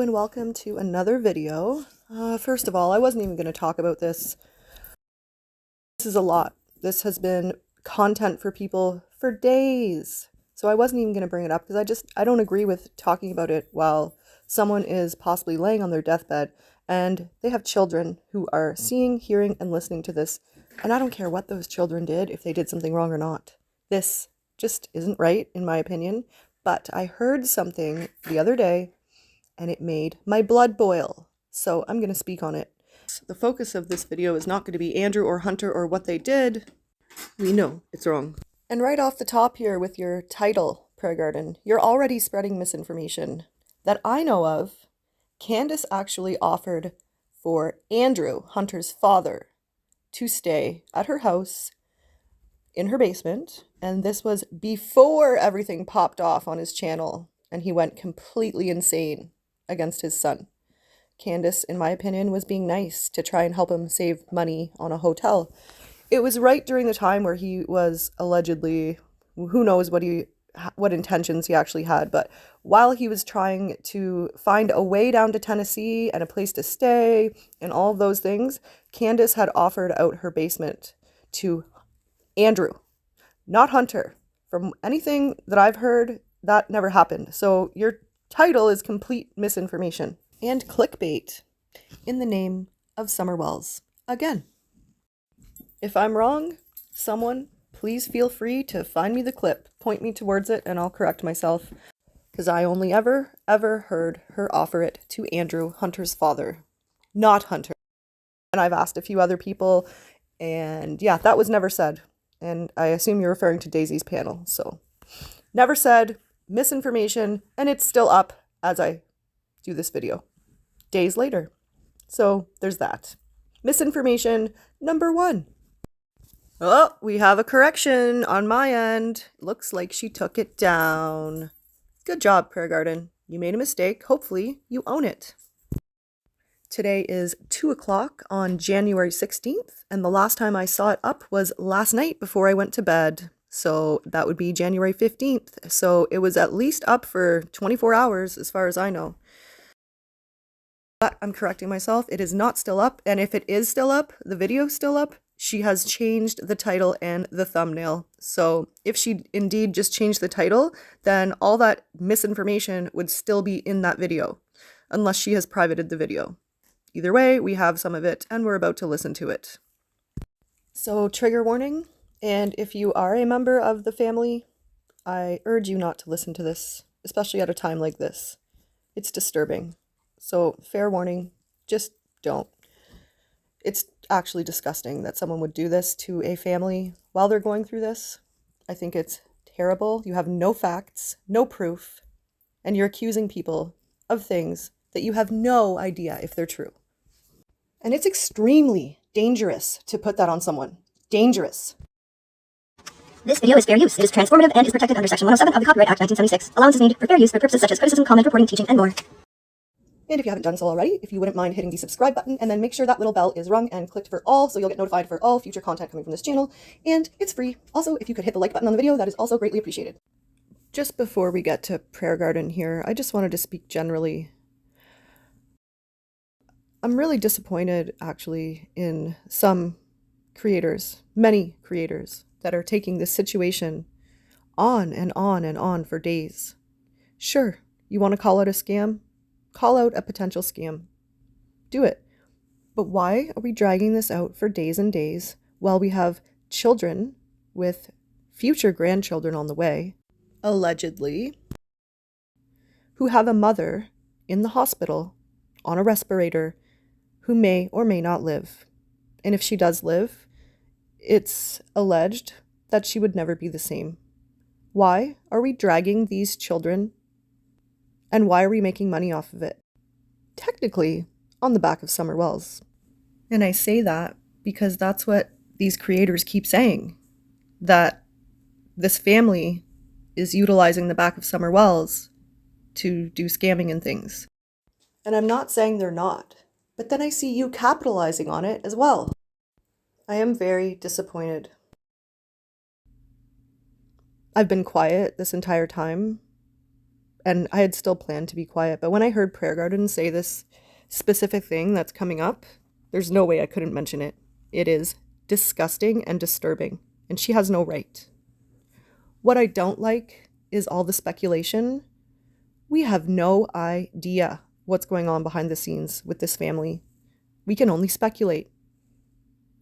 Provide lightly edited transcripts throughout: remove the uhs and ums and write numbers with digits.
and welcome to another video. First of all, I wasn't even going to talk about this. This is a lot. This has been content for people for days. So I wasn't even going to bring it up because I don't agree with talking about it while someone is possibly laying on their deathbed and they have children who are seeing, hearing, and listening to this. And I don't care what those children did, if they did something wrong or not. This just isn't right, in my opinion. But I heard something the other day and it made my blood boil. So I'm going to speak on it. The focus of this video is not going to be Andrew or Hunter or what they did. We know it's wrong. And right off the top here with your title, Prayer Garden, you're already spreading misinformation. That I know of, Candace actually offered for Andrew, Hunter's father, to stay at her house in her basement. And this was before everything popped off on his channel and he went completely insane against his son. Candace, in my opinion, was being nice to try and help him save money on a hotel. It was right during the time where he was allegedly, who knows what intentions he actually had, but while he was trying to find a way down to Tennessee and a place to stay and all of those things, Candace had offered out her basement to Andrew, not Hunter. From anything that I've heard, that never happened. So your title is complete misinformation and clickbait in the name of Summer Wells. Again, if I'm wrong, someone please feel free to find me the clip, point me towards it, and I'll correct myself, because I only ever heard her offer it to Andrew, Hunter's father, not Hunter. And I've asked a few other people, and yeah, that was never said. And I assume you're referring to Daisy's panel. So never said, misinformation, and it's still up as I do this video days later. So there's that. Misinformation number 1. Oh, we have a correction on my end. Looks like she took it down. Good job, Prayer Garden. You made a mistake. Hopefully you own it. Today is 2 o'clock on January 16th, and the last time I saw it up was last night before I went to bed. So that would be January 15th. So it was at least up for 24 hours as far as I know. But I'm correcting myself. It is not still up. And if it is still up, the video's still up, she has changed the title and the thumbnail. So if she indeed just changed the title, then all that misinformation would still be in that video, unless she has privated the video. Either way, we have some of it and we're about to listen to it. So trigger warning, and if you are a member of the family, I urge you not to listen to this, especially at a time like this. It's disturbing. So fair warning, just don't. It's actually disgusting that someone would do this to a family while they're going through this. I think it's terrible. You have no facts, no proof, and you're accusing people of things that you have no idea if they're true. And it's extremely dangerous to put that on someone. Dangerous. This video is fair use. It is transformative and is protected under Section 107 of the Copyright Act 1976. Allowance is made for fair use for purposes such as criticism, comment, reporting, teaching, and more. And if you haven't done so already, if you wouldn't mind hitting the subscribe button and then make sure that little bell is rung and clicked for all so you'll get notified for all future content coming from this channel. And it's free. Also, if you could hit the like button on the video, that is also greatly appreciated. Just before we get to Prayer Garden here, I just wanted to speak generally. I'm really disappointed, actually, in some creators, many creators, that are taking this situation on and on and on for days. Sure, you want to call it a scam? Call out a potential scam. Do it. But why are we dragging this out for days and days while we have children with future grandchildren on the way, allegedly, who have a mother in the hospital on a respirator who may or may not live? And if she does live, it's alleged that she would never be the same. Why are we dragging these children? And why are we making money off of it? Technically, on the back of Summer Wells. And I say that because that's what these creators keep saying. That this family is utilizing the back of Summer Wells to do scamming and things. And I'm not saying they're not. But then I see you capitalizing on it as well. I am very disappointed. I've been quiet this entire time and I had still planned to be quiet, but when I heard Prayer Garden say this specific thing that's coming up, there's no way I couldn't mention it. It is disgusting and disturbing, and she has no right. What I don't like is all the speculation. We have no idea what's going on behind the scenes with this family. We can only speculate.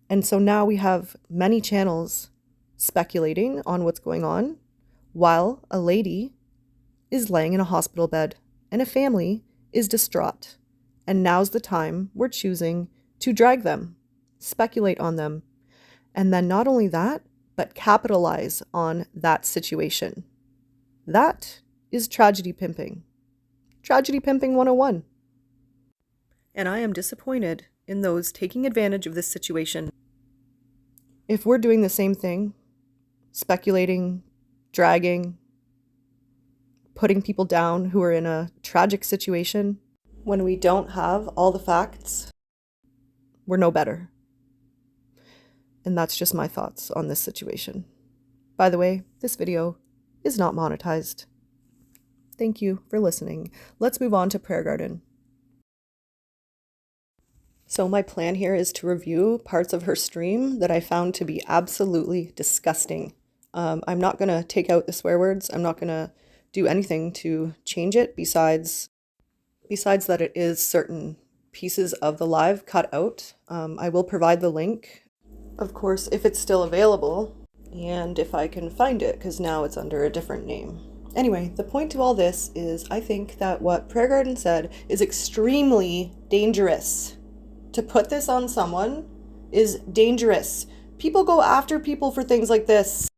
And so now we have many channels speculating on what's going on while a lady is laying in a hospital bed and a family is distraught. And now's the time we're choosing to drag them, speculate on them, and then not only that, but capitalize on that situation. That is tragedy pimping. Tragedy pimping 101. And I am disappointed in those taking advantage of this situation. If we're doing the same thing, speculating, dragging, putting people down who are in a tragic situation, when we don't have all the facts, we're no better. And that's just my thoughts on this situation. By the way, this video is not monetized. Thank you for listening. Let's move on to Prayer Garden. So my plan here is to review parts of her stream that I found to be absolutely disgusting. I'm not going to take out the swear words. I'm not going to do anything to change it besides that it is certain pieces of the live cut out. I will provide the link, of course, if it's still available and if I can find it, because now it's under a different name. Anyway, the point to all this is I think that what Prayer Garden said is extremely dangerous. To put this on someone is dangerous. People go after people for things like this.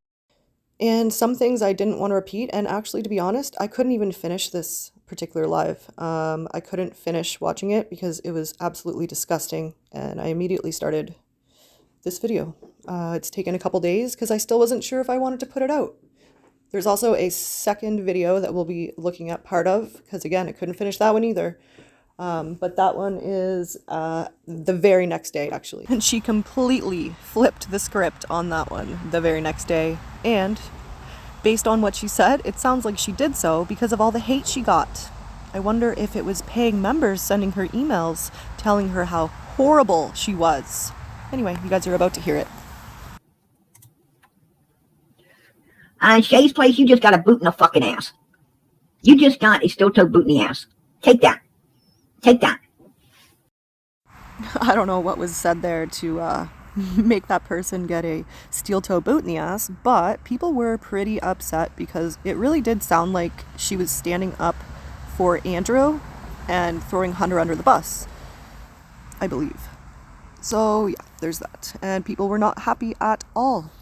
And some things I didn't want to repeat, and actually, to be honest, I couldn't even finish this particular live. I couldn't finish watching it because it was absolutely disgusting, and I immediately started this video. It's taken a couple days because I still wasn't sure if I wanted to put it out. There's also a second video that we'll be looking at part of, because again, I couldn't finish that one either. But that one is the very next day, actually. And she completely flipped the script on that one the very next day. And based on what she said, it sounds like she did so because of all the hate she got. I wonder if it was paying members sending her emails telling her how horrible she was. Anyway, you guys are about to hear it. On Shay's place, you just got a boot in the fucking ass. You just got a steel-toe boot in the ass. Take that. Take that. I don't know what was said there to make that person get a steel-toe boot in the ass, but people were pretty upset because it really did sound like she was standing up for Andrew and throwing Hunter under the bus, I believe. So yeah, there's that. And people were not happy at all.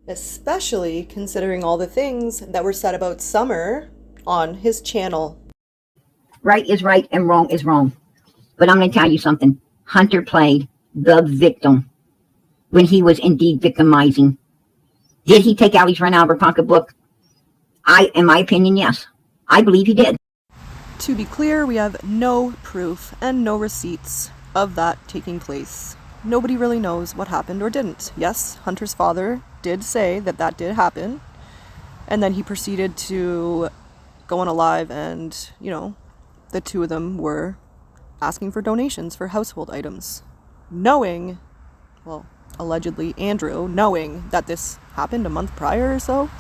Especially considering all the things that were said about Summer on his channel. Right is right and wrong is wrong. But I'm going to tell you something. Hunter played the victim when he was indeed victimizing. Did he take Allie's rent out of her pocketbook? In my opinion, yes. I believe he did. To be clear, we have no proof and no receipts of that taking place. Nobody really knows what happened or didn't. Yes, Hunter's father did say that that did happen. And then he proceeded to go on a live and, you know, the two of them were asking for donations for household items. Knowing, well, allegedly Andrew, knowing that this happened a month prior or so.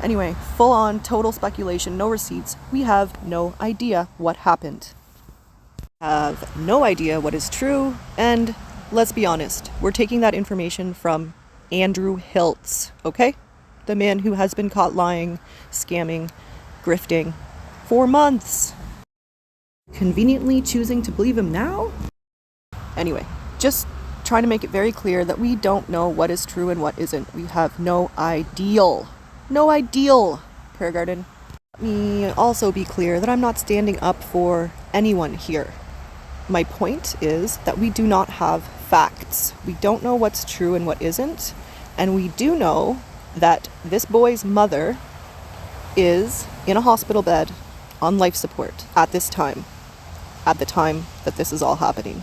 Anyway, full on total speculation, no receipts. We have no idea what happened. Have no idea what is true, and let's be honest, we're taking that information from Andrew Hiltz, okay? The man who has been caught lying, scamming, grifting for months. Conveniently choosing to believe him now? Anyway, just trying to make it very clear that we don't know what is true and what isn't. We have no ideal. No ideal, Prayer Garden. Let me also be clear that I'm not standing up for anyone here. My point is that we do not have facts. We don't know what's true and what isn't. And we do know that this boy's mother is in a hospital bed on life support at this time. At the time that this is all happening.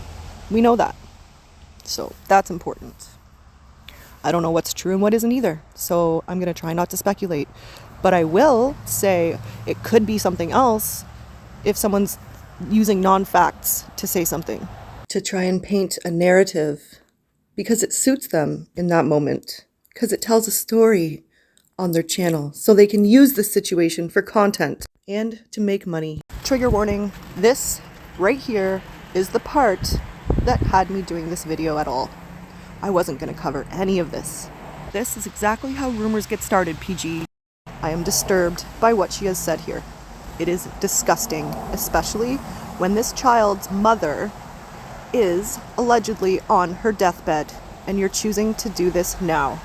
We know that. So that's important. I don't know what's true and what isn't either. So I'm going to try not to speculate. But I will say it could be something else if someone's using non-facts to say something, to try and paint a narrative because it suits them in that moment, because it tells a story on their channel so they can use the situation for content and to make money. Trigger warning, this right here is the part that had me doing this video at all. I wasn't going to cover any of this. This is exactly how rumors get started, PG. I am disturbed by what she has said here. It is disgusting, especially when this child's mother is allegedly on her deathbed and you're choosing to do this now.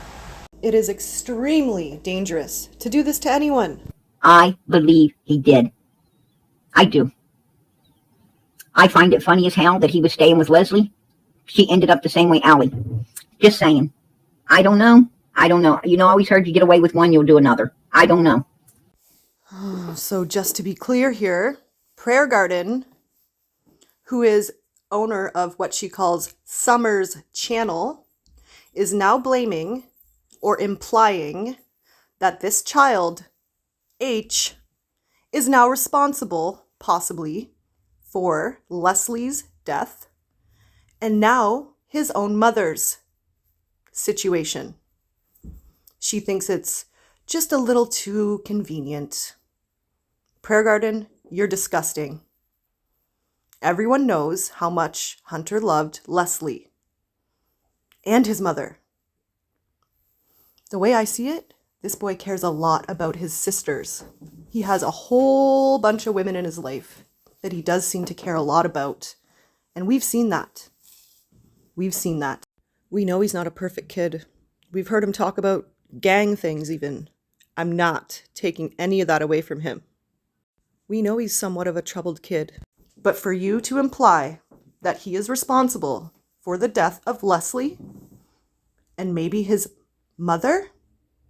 It is extremely dangerous to do this to anyone. I believe he did. I do. I find it funny as hell that he was staying with Leslie. She ended up the same way Allie. Just saying. I don't know. You know, I always heard you get away with one, you'll do another. I don't know. So just to be clear here, Prayer Garden, who is owner of what she calls Summer's channel, is now blaming or implying that this child, H, is now responsible, possibly, for Leslie's death and now his own mother's situation. She thinks it's just a little too convenient. Prayer Garden, you're disgusting. Everyone knows how much Hunter loved Leslie and his mother. The way I see it, this boy cares a lot about his sisters. He has a whole bunch of women in his life that he does seem to care a lot about. And we've seen that. We've seen that. We know he's not a perfect kid. We've heard him talk about gang things even. I'm not taking any of that away from him. We know he's somewhat of a troubled kid. But for you to imply that he is responsible for the death of Leslie and maybe his mother,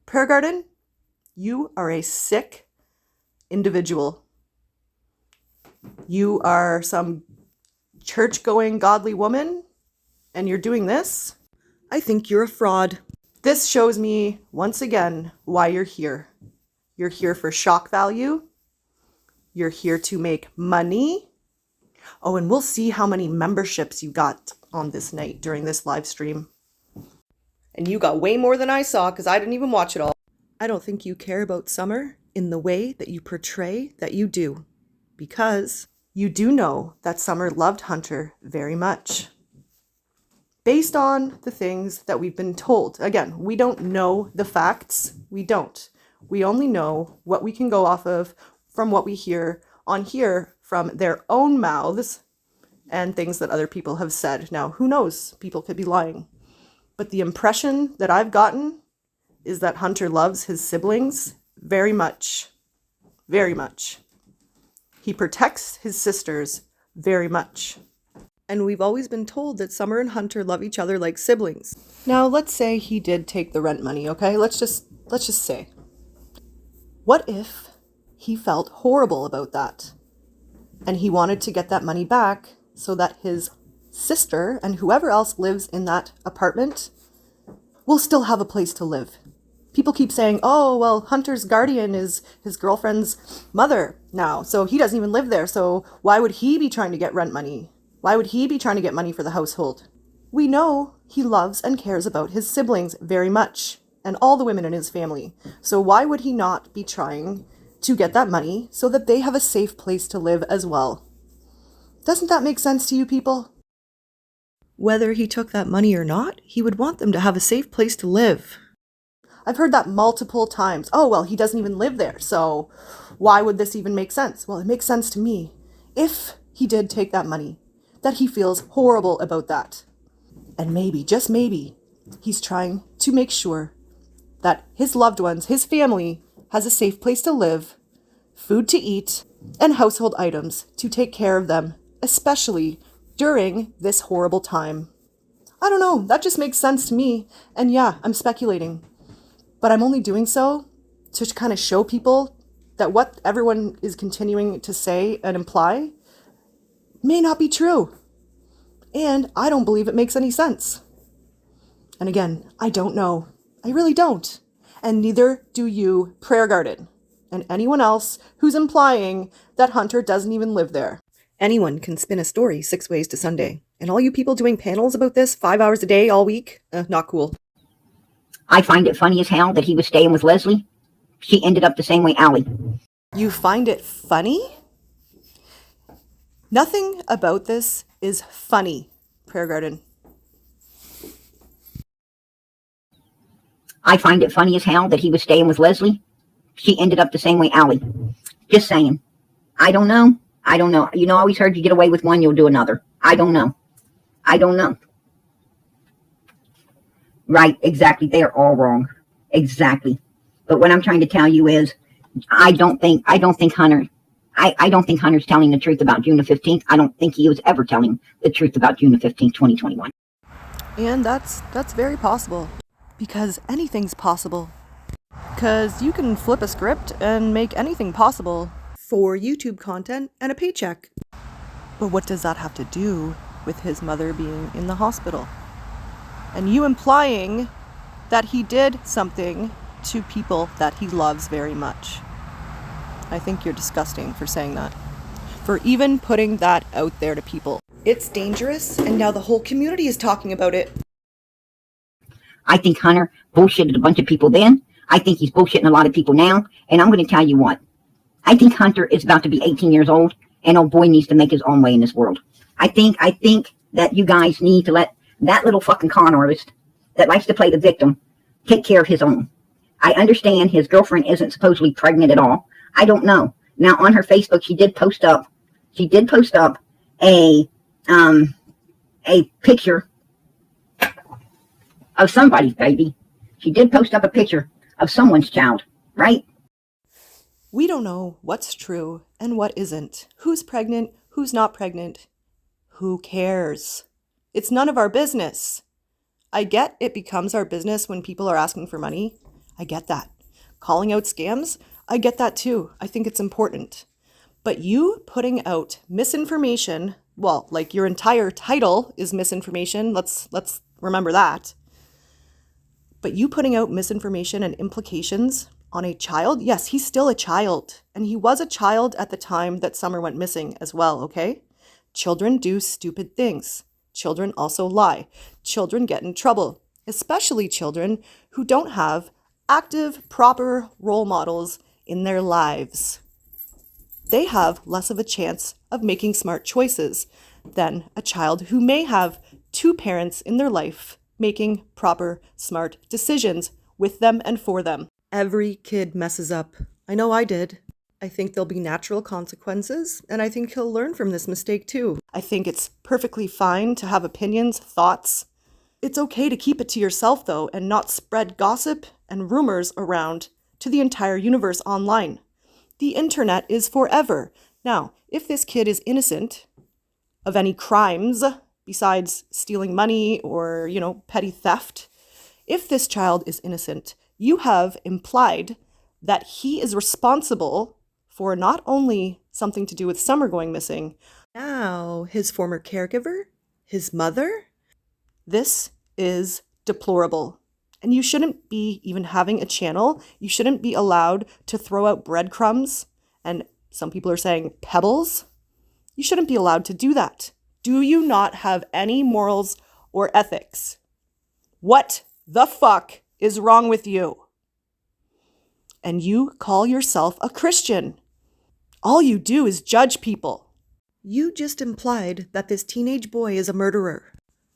Prayer Garden, you are a sick individual. You are some church-going godly woman and you're doing this. I think you're a fraud. This shows me once again why you're here. You're here for shock value. You're here to make money. Oh, and we'll see how many memberships you got on this night during this live stream. And you got way more than I saw because I didn't even watch it all. I don't think you care about Summer in the way that you portray that you do. Because you do know that Summer loved Hunter very much. Based on the things that we've been told. Again, we don't know the facts. We don't. We only know what we can go off of from what we hear on here from their own mouths and things that other people have said. Now, who knows? People could be lying. But the impression that I've gotten is that Hunter loves his siblings very much. Very much. He protects his sisters very much. And we've always been told that Summer and Hunter love each other like siblings. Now, let's say he did take the rent money, okay? Let's just say. What if he felt horrible about that? And he wanted to get that money back so that his sister and whoever else lives in that apartment will still have a place to live. People keep saying, oh, well, Hunter's guardian is his girlfriend's mother now, so he doesn't even live there, so why would he be trying to get rent money? Why would he be trying to get money for the household? We know he loves and cares about his siblings very much, and all the women in his family. So why would he not be trying to get that money so that they have a safe place to live as well? Doesn't that make sense to you people? Whether he took that money or not, he would want them to have a safe place to live. I've heard that multiple times. Oh, well, he doesn't even live there, so why would this even make sense? Well, it makes sense to me. If he did take that money, that he feels horrible about that. And maybe, just maybe, he's trying to make sure that his loved ones, his family, has a safe place to live, food to eat, and household items to take care of them, especially during this horrible time. I don't know, that just makes sense to me. And yeah, I'm speculating. But I'm only doing so to kind of show people that what everyone is continuing to say and imply may not be true. And I don't believe it makes any sense. And again, I don't know. I really don't. And neither do you, Prayer Garden. and anyone else who's implying that Hunter doesn't even live there. Anyone can spin a story 6 ways to Sunday. And all you people doing panels about this 5 hours a day all week, not cool. I find it funny as hell that he was staying with Leslie. She ended up the same way Allie. You find it funny? Nothing about this is funny, Prayer Garden. I find it funny as hell that he was staying with Leslie. She ended up the same way Allie. Just saying. I don't know. You know, I always heard you get away with one, you'll do another. I don't know. Right, exactly. They are all wrong. Exactly. But what I'm trying to tell you is, I don't think Hunter's telling the truth about June the 15th. I don't think he was ever telling the truth about June the 15th, 2021. And that's very possible. Because anything's possible. Because you can flip a script and make anything possible for YouTube content and a paycheck. But what does that have to do with his mother being in the hospital? And you implying that he did something to people that he loves very much. I think you're disgusting for saying that. For even putting that out there to people. It's dangerous, and now the whole community is talking about it. I think Hunter bullshitted a bunch of people then. I think he's bullshitting a lot of people now. And I'm going to tell you what. I think Hunter is about to be 18 years old, and old boy needs to make his own way in this world. I think that you guys need to let that little fucking con artist that likes to play the victim take care of his own. I understand his girlfriend isn't supposedly pregnant at all. I don't know. Now on her Facebook, she did post up a picture of somebody's baby. She did post up a picture of someone's child, right? We don't know what's true and what isn't. Who's pregnant, who's not pregnant. Who cares? It's none of our business. I get it becomes our business when people are asking for money. I get that. Calling out scams, I get that too. I think it's important. But you putting out misinformation, well, like your entire title is misinformation. Let's remember that. But you putting out misinformation and implications on a child, yes, he's still a child. And he was a child at the time that Summer went missing as well, okay? Children do stupid things. Children also lie. Children get in trouble, especially children who don't have active, proper role models in their lives. They have less of a chance of making smart choices than a child who may have two parents in their life making proper, smart decisions with them and for them. Every kid messes up. I know I did. I think there'll be natural consequences, and I think he'll learn from this mistake too. I think it's perfectly fine to have opinions, thoughts. It's okay to keep it to yourself though, and not spread gossip and rumors around to the entire universe online. The internet is forever. Now, if this kid is innocent of any crimes besides stealing money or, petty theft, if this child is innocent, you have implied that he is responsible for not only something to do with Summer going missing, now his former caregiver, his mother. This is deplorable. And you shouldn't be even having a channel. You shouldn't be allowed to throw out breadcrumbs, and some people are saying pebbles. You shouldn't be allowed to do that. Do you not have any morals or ethics? What the fuck is wrong with you? And you call yourself a Christian. All you do is judge people. You just implied that this teenage boy is a murderer,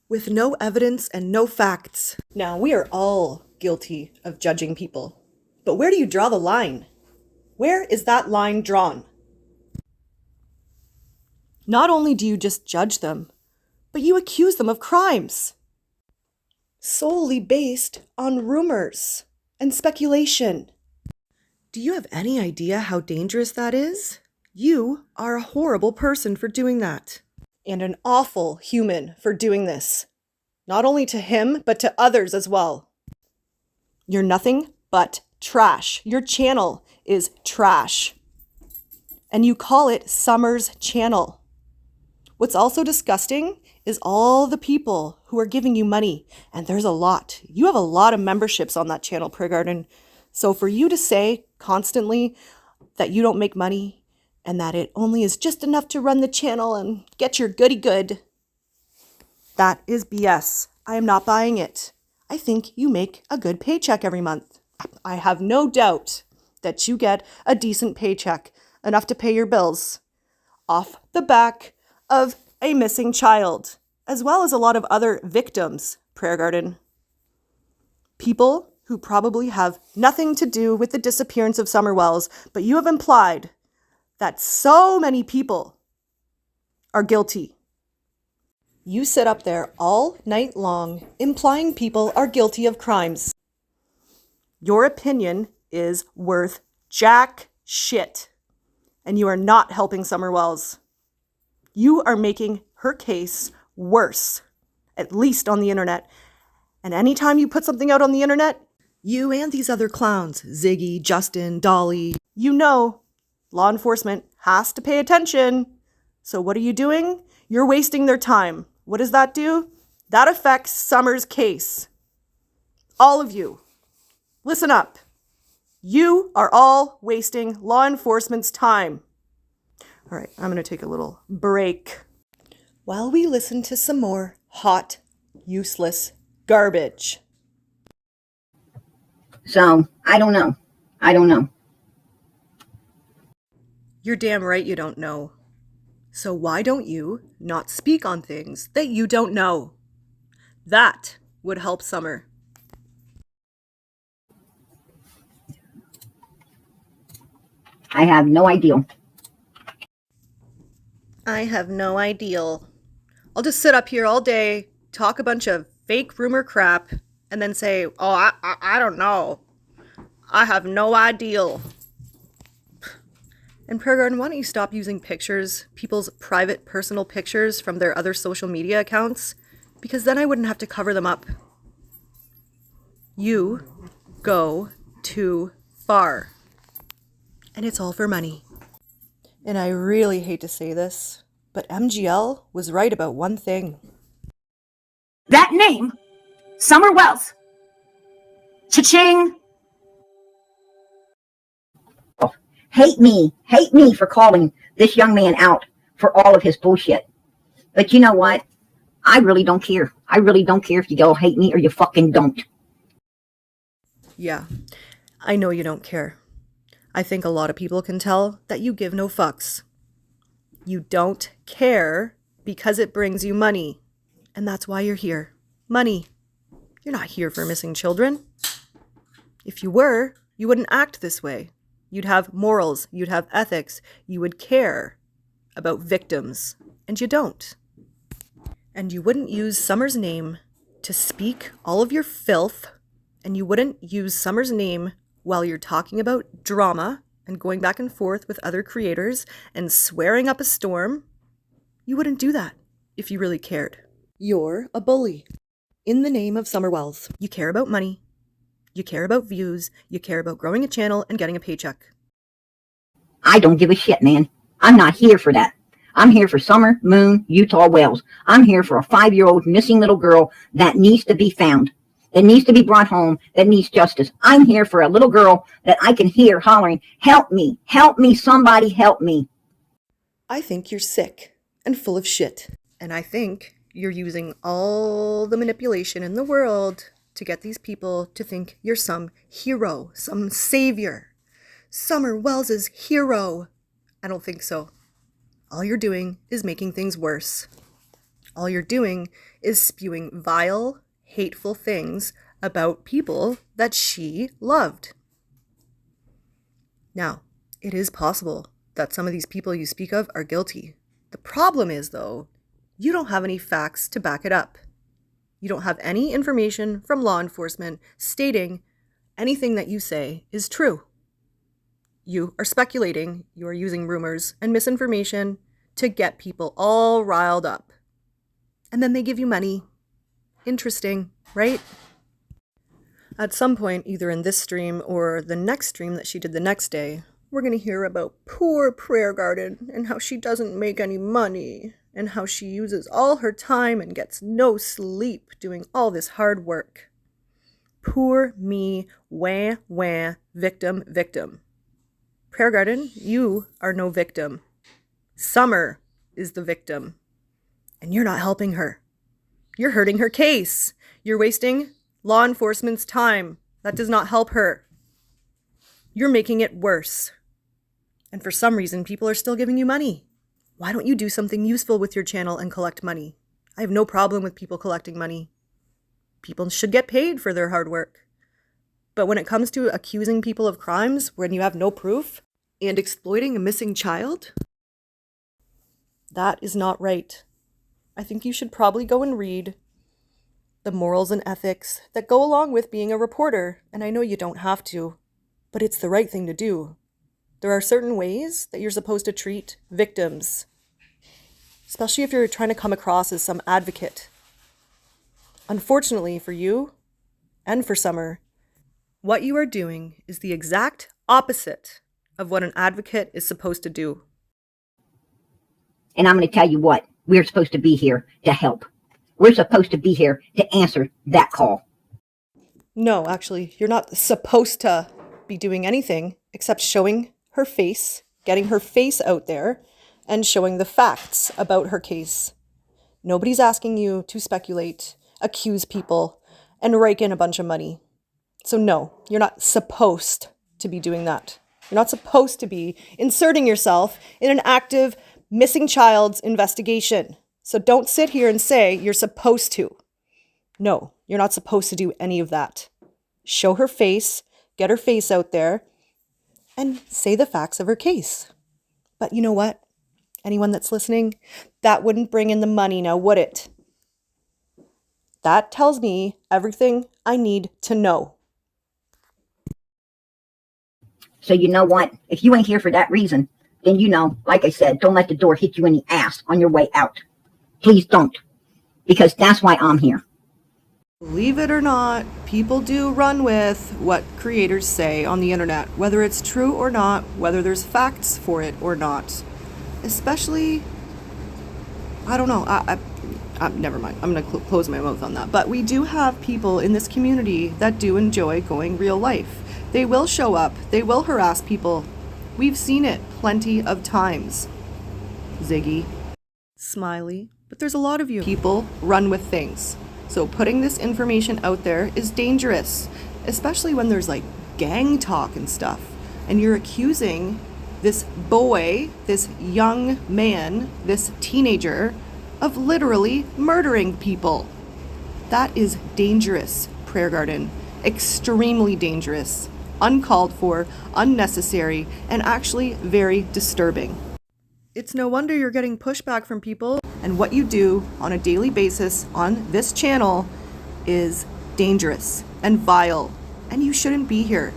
with no evidence and no facts. Now, we are all guilty of judging people. But where do you draw the line? Where is that line drawn? Not only do you just judge them, but you accuse them of crimes. Solely based on rumors and speculation. Do you have any idea how dangerous that is? You are a horrible person for doing that. And an awful human for doing this. Not only to him, but to others as well. You're nothing but trash. Your channel is trash. And you call it Summer's channel. What's also disgusting is all the people who are giving you money. And there's a lot. You have a lot of memberships on that channel, Prayer Garden. So for you to say constantly, that you don't make money and that it only is just enough to run the channel and get your goody good. That is BS. I am not buying it. I think you make a good paycheck every month. I have no doubt that you get a decent paycheck, enough to pay your bills, off the back of a missing child, as well as a lot of other victims, Prayer Garden. People who probably have nothing to do with the disappearance of Summer Wells, but you have implied that so many people are guilty. You sit up there all night long implying people are guilty of crimes. Your opinion is worth jack shit, and you are not helping Summer Wells. You are making her case worse, at least on the internet. And anytime you put something out on the internet, you and these other clowns, Ziggy, Justin, Dolly, you know law enforcement has to pay attention. So what are you doing? You're wasting their time. What does that do? That affects Summer's case. All of you, listen up. You are all wasting law enforcement's time. All right, I'm going to take a little break while we listen to some more hot, useless garbage. So, I don't know. I don't know. You're damn right you don't know. So why don't you not speak on things that you don't know? That would help Summer. I have no idea. I have no idea. I'll just sit up here all day, talk a bunch of fake rumor crap, and then say, oh, I don't know. I have no idea. And Prayer Garden, why don't you stop using pictures, people's private personal pictures from their other social media accounts? Because then I wouldn't have to cover them up. You go too far. And it's all for money. And I really hate to say this, but MGL was right about one thing. That name, Summer Wells. Cha-ching. Hate me for calling this young man out for all of his bullshit. But you know what? I really don't care. I really don't care if you all hate me or you fucking don't. Yeah, I know you don't care. I think a lot of people can tell that you give no fucks. You don't care because it brings you money. And that's why you're here. Money. You're not here for missing children. If you were, you wouldn't act this way. You'd have morals. You'd have ethics. You would care about victims. And you don't. And you wouldn't use Summer's name to speak all of your filth. And you wouldn't use Summer's name while you're talking about drama and going back and forth with other creators and swearing up a storm. You wouldn't do that if you really cared. You're a bully. In the name of Summer Wells, you care about money. You care about views. You care about growing a channel and getting a paycheck. I don't give a shit, man. I'm not here for that. I'm here for Summer, Moon, Utah Wells. I'm here for a 5-year-old missing little girl that needs to be found, that needs to be brought home, that needs justice. I'm here for a little girl that I can hear hollering, help me, somebody help me. I think you're sick and full of shit. And I think you're using all the manipulation in the world to get these people to think you're some hero, some savior. Summer Wells's hero. I don't think so. All you're doing is making things worse. All you're doing is spewing vile, hateful things about people that she loved. Now, it is possible that some of these people you speak of are guilty. The problem is, though, you don't have any facts to back it up. You don't have any information from law enforcement stating anything that you say is true. You are speculating, you are using rumors and misinformation to get people all riled up. And then they give you money. Interesting, right? At some point, either in this stream or the next stream that she did the next day, we're going to hear about poor Prayer Garden and how she doesn't make any money and how she uses all her time and gets no sleep doing all this hard work. Poor me, wah, wah, victim, victim. Prayer Garden, you are no victim. Summer is the victim. And you're not helping her. You're hurting her case. You're wasting law enforcement's time. That does not help her. You're making it worse. And for some reason, people are still giving you money. Why don't you do something useful with your channel and collect money? I have no problem with people collecting money. People should get paid for their hard work. But when it comes to accusing people of crimes when you have no proof and exploiting a missing child, that is not right. I think you should probably go and read the morals and ethics that go along with being a reporter. And I know you don't have to, but it's the right thing to do. There are certain ways that you're supposed to treat victims, especially if you're trying to come across as some advocate. Unfortunately for you and for Summer, what you are doing is the exact opposite of what an advocate is supposed to do. And I'm going to tell you what, we're supposed to be here to help. We're supposed to be here to answer that call. No, actually, you're not supposed to be doing anything except showing her face, getting her face out there, and showing the facts about her case. Nobody's asking you to speculate, accuse people, and rake in a bunch of money. So no, you're not supposed to be doing that. You're not supposed to be inserting yourself in an active missing child's investigation. So don't sit here and say you're supposed to. No, you're not supposed to do any of that. Show her face, get her face out there, and say the facts of her case. But you know what? Anyone that's listening, that wouldn't bring in the money now, would it? That tells me everything I need to know. So you know what? If you ain't here for that reason, then you know, like I said, don't let the door hit you in the ass on your way out. Please don't. Because that's why I'm here. Believe it or not, people do run with what creators say on the internet, whether it's true or not, whether there's facts for it or not. Especially, I don't know, never mind, I'm going to close my mouth on that. But we do have people in this community that do enjoy going real life. They will show up, they will harass people. We've seen it plenty of times. Ziggy, Smiley, but there's a lot of you. People run with things. So putting this information out there is dangerous, especially when there's like gang talk and stuff. And you're accusing this boy, this young man, this teenager of literally murdering people. That is dangerous, Prayer Garden. Extremely dangerous, uncalled for, unnecessary, and actually very disturbing. It's no wonder you're getting pushback from people, and what you do on a daily basis on this channel is dangerous and vile, and you shouldn't be here.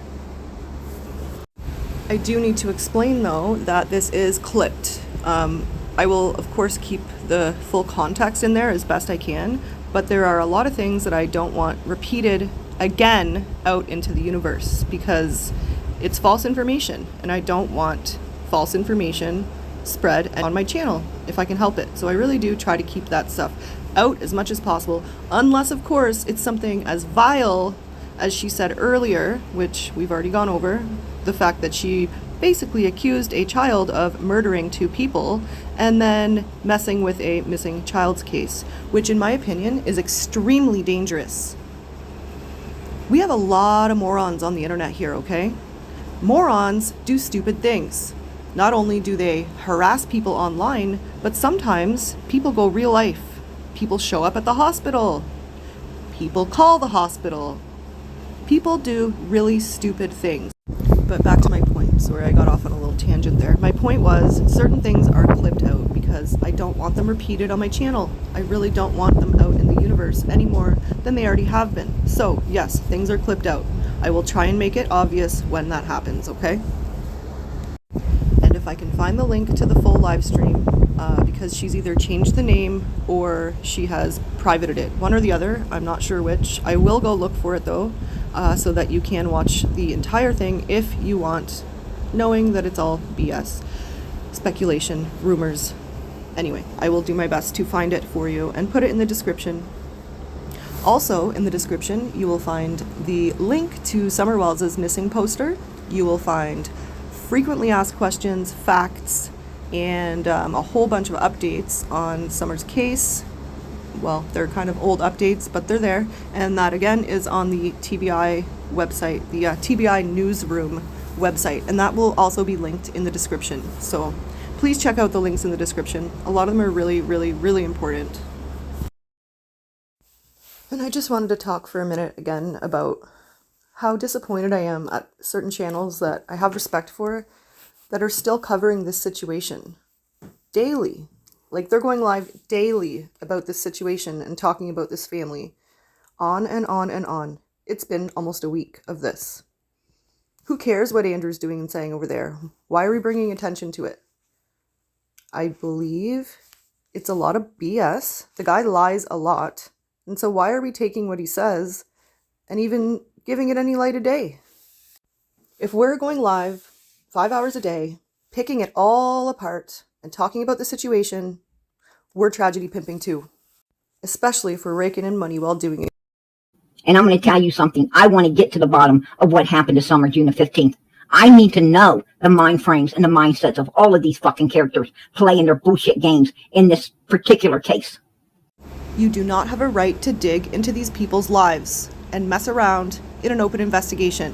I do need to explain, though, that this is clipped. I will, of course, keep the full context in there as best I can, but there are a lot of things that I don't want repeated again out into the universe because it's false information, and I don't want false information spread on my channel if I can help it. So I really do try to keep that stuff out as much as possible, unless, of course, it's something as vile as she said earlier, which we've already gone over, the fact that she basically accused a child of murdering 2 people and then messing with a missing child's case, which in my opinion is extremely dangerous. We have a lot of morons on the internet here, okay? Morons do stupid things. Not only do they harass people online, but sometimes people go real life. People show up at the hospital. People call the hospital. People do really stupid things. But back to my point. Sorry, I got off on a little tangent there. My point was certain things are clipped out because I don't want them repeated on my channel. I really don't want them out in the universe any more than they already have been. So yes, things are clipped out. I will try and make it obvious when that happens, okay? And if I can find the link to the full live stream, because she's either changed the name or she has privated it. One or the other, I'm not sure which. I will go look for it though, so that you can watch the entire thing if you want, knowing that it's all BS, speculation, rumors. Anyway, I will do my best to find it for you and put it in the description. Also, in the description, you will find the link to Summer Wells' missing poster. You will find frequently asked questions, facts, and a whole bunch of updates on Summer's case. Well, they're kind of old updates, but they're there. And that, again, is on the TBI website, the TBI Newsroom website. And that will also be linked in the description. So please check out the links in the description. A lot of them are really, really, really important. And I just wanted to talk for a minute again about how disappointed I am at certain channels that I have respect for that are still covering this situation daily. Like, they're going live daily about this situation and talking about this family. On and on and on. It's been almost a week of this. Who cares what Andrew's doing and saying over there? Why are we bringing attention to it? I believe it's a lot of BS. The guy lies a lot. And so why are we taking what he says and even giving it any light of day? If we're going live 5 hours a day, picking it all apart and talking about the situation, we're tragedy pimping too. Especially if we're raking in money while doing it. And I'm going to tell you something. I want to get to the bottom of what happened to Summer June the 15th. I need to know the mind frames and the mindsets of all of these fucking characters playing their bullshit games in this particular case. You do not have a right to dig into these people's lives and mess around in an open investigation.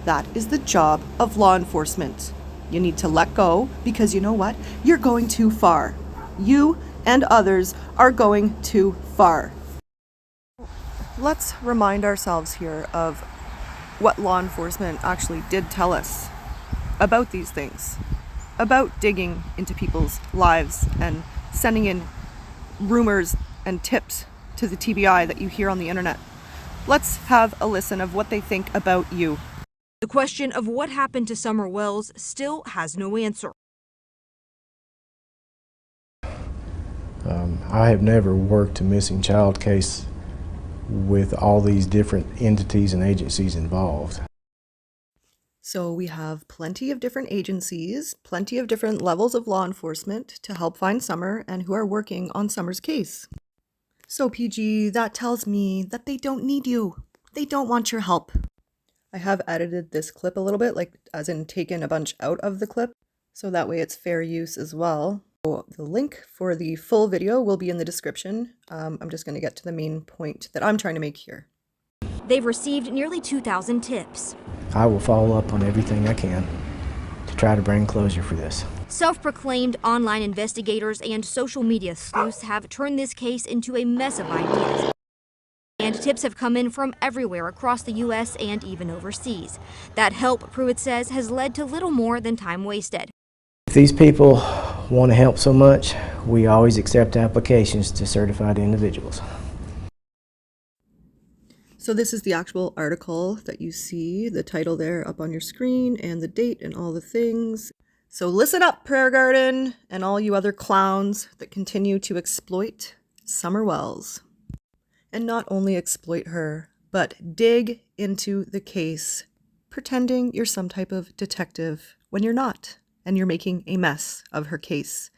That is the job of law enforcement. You need to let go because you know what? You're going too far. You and others are going too far. Let's remind ourselves here of what law enforcement actually did tell us about these things, about digging into people's lives and sending in rumors and tips to the TBI that you hear on the internet. Let's have a listen of what they think about you. The question of what happened to Summer Wells still has no answer. I have never worked a missing child case with all these different entities and agencies involved. So we have plenty of different agencies, plenty of different levels of law enforcement to help find Summer and who are working on Summer's case. So PG, that tells me that they don't need you. They don't want your help. I have edited this clip a little bit, like as in taken a bunch out of the clip, so that way it's fair use as well. So the link for the full video will be in the description. I'm just going to get to the main point that I'm trying to make here. They've received nearly 2,000 tips. I will follow up on everything I can to try to bring closure for this. Self-proclaimed online investigators and social media sleuths have turned this case into a mess of ideas. And tips have come in from everywhere across the U.S. and even overseas. That help, Pruitt says, has led to little more than time wasted. If these people want to help so much, we always accept applications to certified individuals. So this is the actual article that you see, the title there up on your screen and the date and all the things. So listen up, Prayer Garden, and all you other clowns that continue to exploit Summer Wells. And not only exploit her, but dig into the case, pretending you're some type of detective when you're not, and you're making a mess of her case.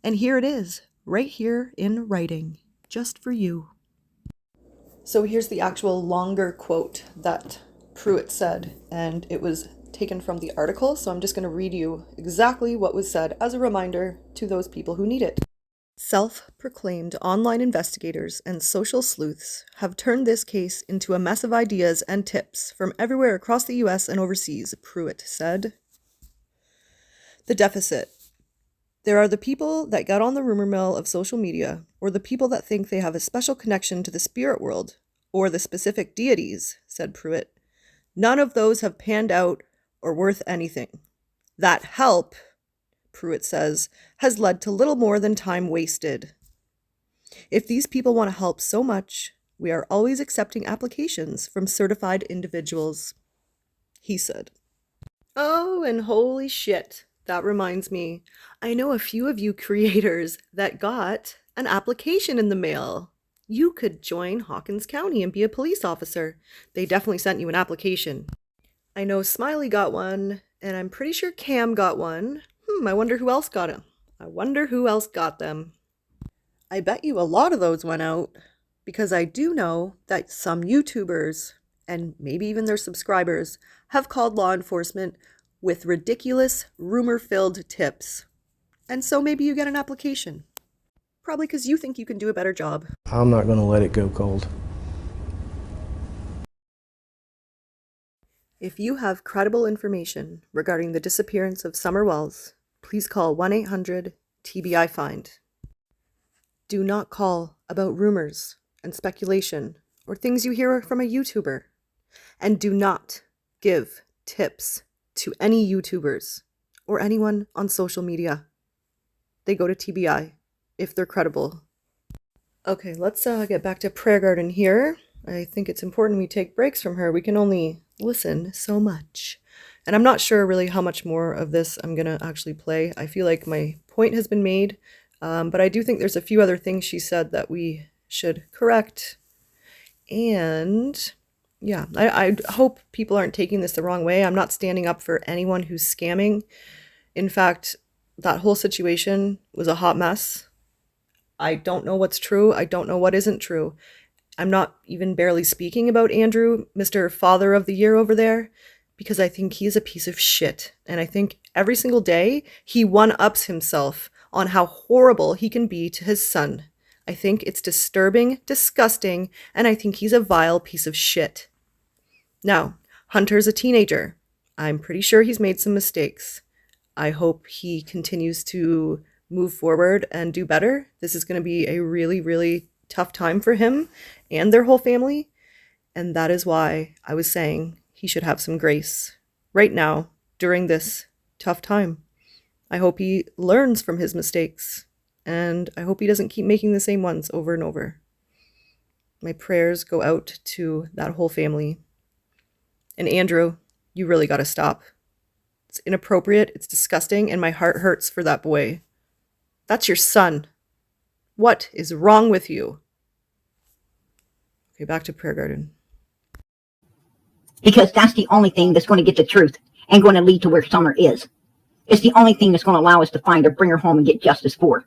And here it is, right here in writing, just for you. So here's the actual longer quote that Pruitt said, and it was taken from the article, so I'm just going to read you exactly what was said as a reminder to those people who need it. Self-proclaimed online investigators and social sleuths have turned this case into a mess of ideas and tips from everywhere across the US and overseas, Pruitt said. The deficit. There are the people that got on the rumor mill of social media, or the people that think they have a special connection to the spirit world, or the specific deities, said Pruitt. None of those have panned out or worth anything. That help, Pruitt says, has led to little more than time wasted. If these people want to help so much, we are always accepting applications from certified individuals, he said. Oh, and holy shit. That reminds me, I know a few of you creators that got an application in the mail. You could join Hawkins County and be a police officer. They definitely sent you an application. I know Smiley got one, and I'm pretty sure Cam got one. I wonder who else got them. I wonder who else got them. I bet you a lot of those went out, because I do know that some YouTubers, and maybe even their subscribers, have called law enforcement with ridiculous, rumor-filled tips. And so maybe you get an application. Probably because you think you can do a better job. I'm not going to let it go cold. If you have credible information regarding the disappearance of Summer Wells, please call 1-800-TBI-FIND. Do not call about rumors and speculation or things you hear from a YouTuber. And do not give tips to any YouTubers or anyone on social media. They go to TBI if they're credible. Okay, let's get back to Prayer Garden here. I think it's important we take breaks from her. We can only listen so much. And I'm not sure really how much more of this I'm going to actually play. I feel like my point has been made, but I do think there's a few other things she said that we should correct. And yeah, I hope people aren't taking this the wrong way. I'm not standing up for anyone who's scamming. In fact, that whole situation was a hot mess. I don't know what's true. I don't know what isn't true. I'm not even barely speaking about Andrew, Mr. Father of the Year over there, because I think he's a piece of shit. And I think every single day he one-ups himself on how horrible he can be to his son. I think it's disturbing, disgusting, and I think he's a vile piece of shit. Now, Hunter's a teenager. I'm pretty sure he's made some mistakes. I hope he continues to move forward and do better. This is going to be a really, really tough time for him and their whole family. And that is why I was saying he should have some grace right now during this tough time. I hope he learns from his mistakes, and I hope he doesn't keep making the same ones over and over. My prayers go out to that whole family. And Andrew, you really got to stop. It's inappropriate, it's disgusting, and my heart hurts for that boy. That's your son. What is wrong with you? Okay, back to Prayer Garden. Because that's the only thing that's going to get the truth and going to lead to where Summer is. It's the only thing that's going to allow us to find her, bring her home, and get justice for her.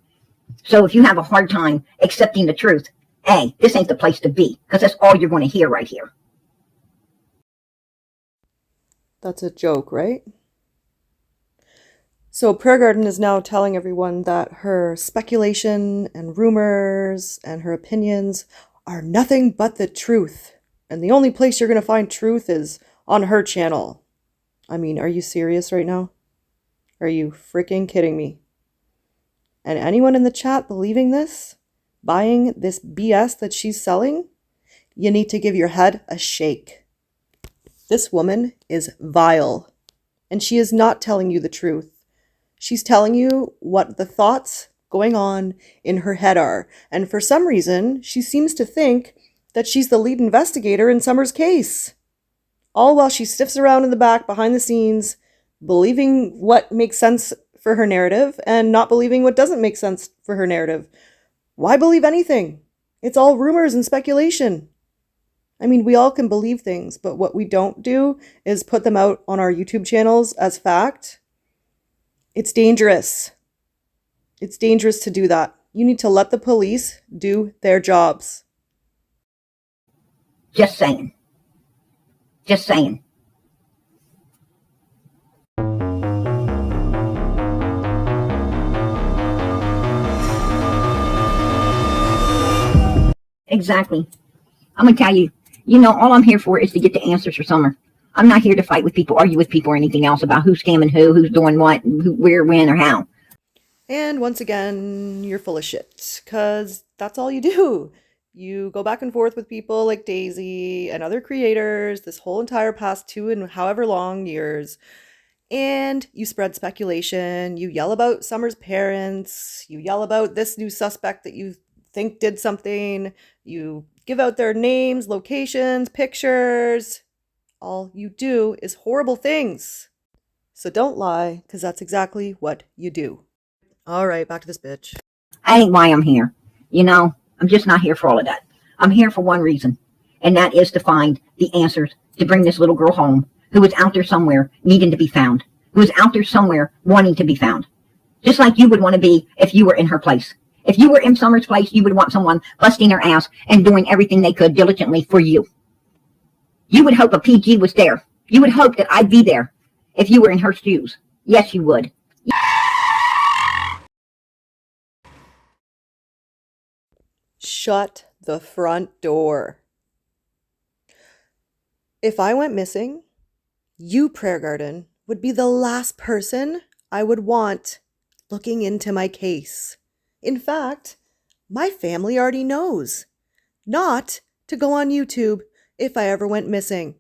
So if you have a hard time accepting the truth, hey, this ain't the place to be, because that's all you're going to hear right here. That's a joke, right? So Prayer Garden is now telling everyone that her speculation and rumors and her opinions are nothing but the truth. And the only place you're going to find truth is on her channel. I mean, are you serious right now? Are you freaking kidding me? And anyone in the chat believing this, buying this BS that she's selling, you need to give your head a shake. This woman is vile, and she is not telling you the truth. She's telling you what the thoughts going on in her head are. And for some reason, she seems to think that she's the lead investigator in Summer's case. All while she stiffs around in the back behind the scenes, believing what makes sense for her narrative and not believing what doesn't make sense for her narrative. Why believe anything? It's all rumors and speculation. I mean, we all can believe things, but what we don't do is put them out on our YouTube channels as fact. It's dangerous. It's dangerous to do that. You need to let the police do their jobs. Just saying. Just saying. Exactly. I'm going to tell you, all I'm here for is to get the answers for Summer. I'm not here to fight with people, argue with people, or anything else about who's scamming who's doing what, who, where, when, or how. And once again, you're full of shit, because that's all you do. You go back and forth with people like Daisy and other creators this whole entire past 2 and however long years. And you spread speculation. You yell about Summer's parents. You yell about this new suspect that you think did something. You give out their names, locations, pictures. All you do is horrible things. So don't lie, because that's exactly what you do. All right, back to this bitch. I ain't why I'm here. I'm just not here for all of that. I'm here for one reason, and that is to find the answers to bring this little girl home who is out there somewhere needing to be found, who is out there somewhere wanting to be found. Just like you would want to be if you were in her place. If you were in Summer's place, you would want someone busting their ass and doing everything they could diligently for you. You would hope a PG was there. You would hope that I'd be there if you were in her shoes. Yes, you would. Shut the front door. If I went missing, you, Prayer Garden, would be the last person I would want looking into my case. In fact, my family already knows not to go on YouTube if I ever went missing.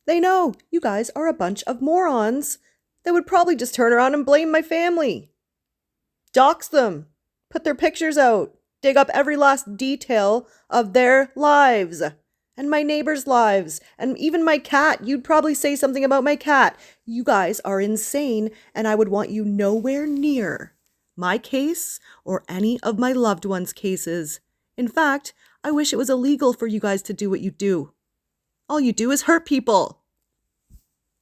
They know you guys are a bunch of morons that would probably just turn around and blame my family. Dox them, put their pictures out, dig up every last detail of their lives and my neighbors' lives and even my cat. You'd probably say something about my cat. You guys are insane, and I would want you nowhere near my case or any of my loved ones' cases. In fact, I wish it was illegal for you guys to do what you do. All you do is hurt people.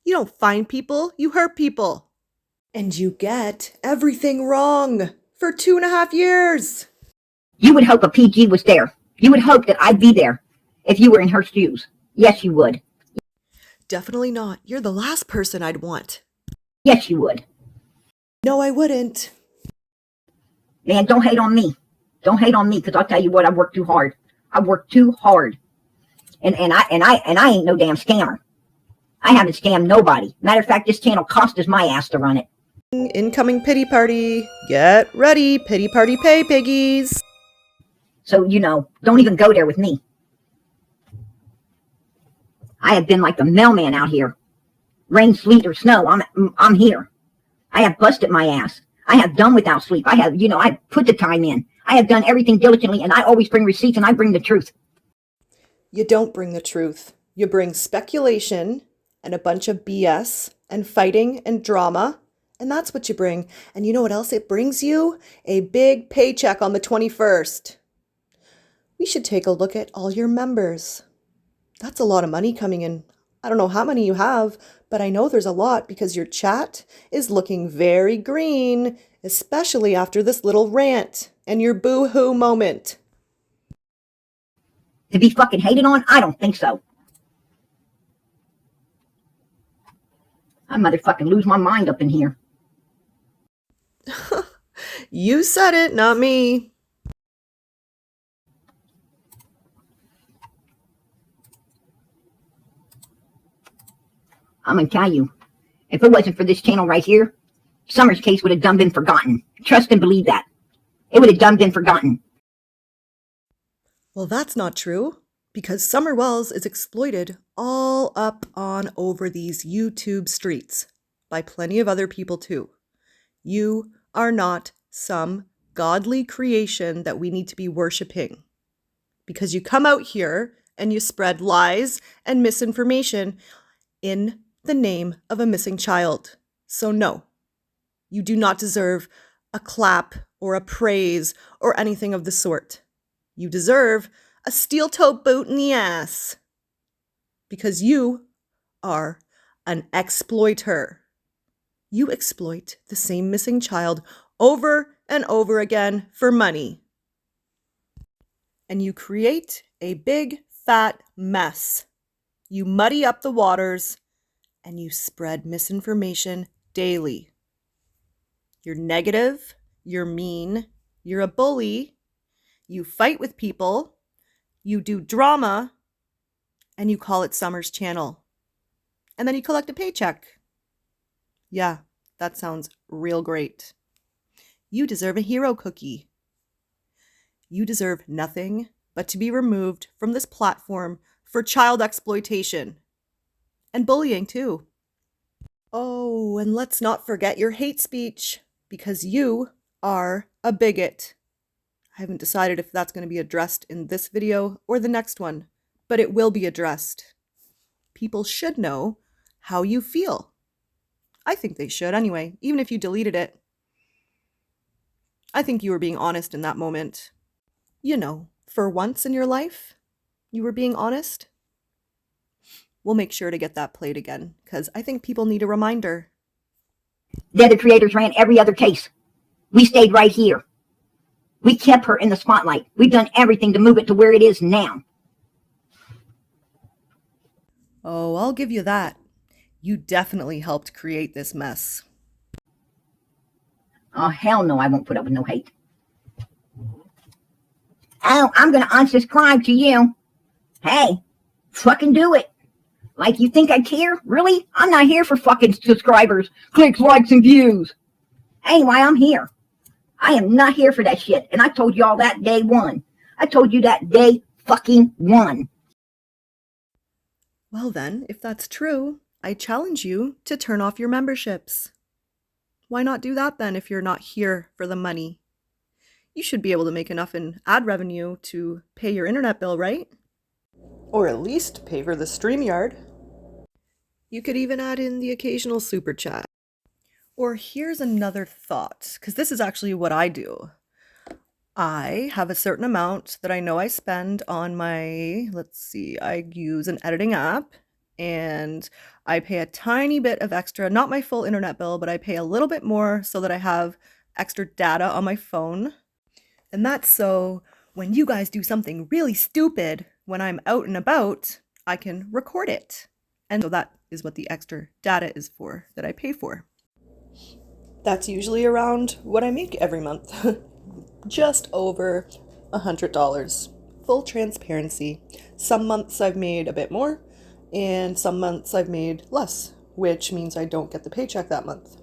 You don't find people, you hurt people. And you get everything wrong for 2.5 years. You would hope a PG was there. You would hope that I'd be there if you were in her shoes. Yes, you would. Definitely not. You're the last person I'd want. Yes, you would. No, I wouldn't. Man, don't hate on me. Don't hate on me, because I'll tell you what, I worked too hard. I worked too hard. And I ain't no damn scammer. I haven't scammed nobody. Matter of fact, this channel cost us my ass to run it. Incoming pity party. Get ready, pity party pay piggies. So, don't even go there with me. I have been like the mailman out here. Rain, sleet, or snow, I'm here. I have busted my ass. I have done without sleep. I have, I put the time in. I have done everything diligently, and I always bring receipts, and I bring the truth. You don't bring the truth. You bring speculation and a bunch of BS and fighting and drama, and that's what you bring. And you know what else it brings you? A big paycheck on the 21st. We should take a look at all your members. That's a lot of money coming in. I don't know how many you have, but I know there's a lot because your chat is looking very green, especially after this little rant and your boo-hoo moment. To be fucking hated on? I don't think so. I motherfucking lose my mind up in here. You said it, not me. I'm gonna tell you, if it wasn't for this channel right here, Summer's case would have done been forgotten. Trust and believe that. It would have done been forgotten. Well, that's not true, because Summer Wells is exploited all up on over these YouTube streets by plenty of other people too. You are not some godly creation that we need to be worshiping, because you come out here and you spread lies and misinformation in the name of a missing child. So no, you do not deserve a clap or a praise or anything of the sort. You deserve a steel-toed boot in the ass, because you are an exploiter. You exploit the same missing child over and over again for money. And you create a big, fat mess. You muddy up the waters and you spread misinformation daily. You're negative, you're mean, you're a bully, you fight with people, you do drama, and you call it Summer's channel. And then you collect a paycheck. Yeah, that sounds real great. You deserve a hero cookie. You deserve nothing but to be removed from this platform for child exploitation. And bullying too. Oh, and let's not forget your hate speech, because you are a bigot. I haven't decided if that's going to be addressed in this video or the next one, but it will be addressed. People should know how you feel. I think they should anyway, even if you deleted it. I think you were being honest in that moment. For once in your life, you were being honest. We'll make sure to get that played again, because I think people need a reminder. The other creators ran every other case. We stayed right here. We kept her in the spotlight. We've done everything to move it to where it is now. Oh, I'll give you that. You definitely helped create this mess. Oh, hell no, I won't put up with no hate. Oh, I'm going to unsubscribe to you. Hey, fucking do it. Like, you think I care? Really? I'm not here for fucking subscribers, clicks, likes, and views. Anyway, I'm here. I am not here for that shit. And I told you all that day one. I told you that day fucking one. Well then, if that's true, I challenge you to turn off your memberships. Why not do that then if you're not here for the money? You should be able to make enough in ad revenue to pay your internet bill, right? Or at least pay for the StreamYard. You could even add in the occasional super chat. Or here's another thought, because this is actually what I do. I have a certain amount that I know I spend on my, I use an editing app, and I pay a tiny bit of extra, not my full internet bill, but I pay a little bit more so that I have extra data on my phone. And that's so when you guys do something really stupid when I'm out and about, I can record it. And so that is what the extra data is for, that I pay for. That's usually around what I make every month. Just over $100. Full transparency. Some months I've made a bit more, and some months I've made less, which means I don't get the paycheck that month.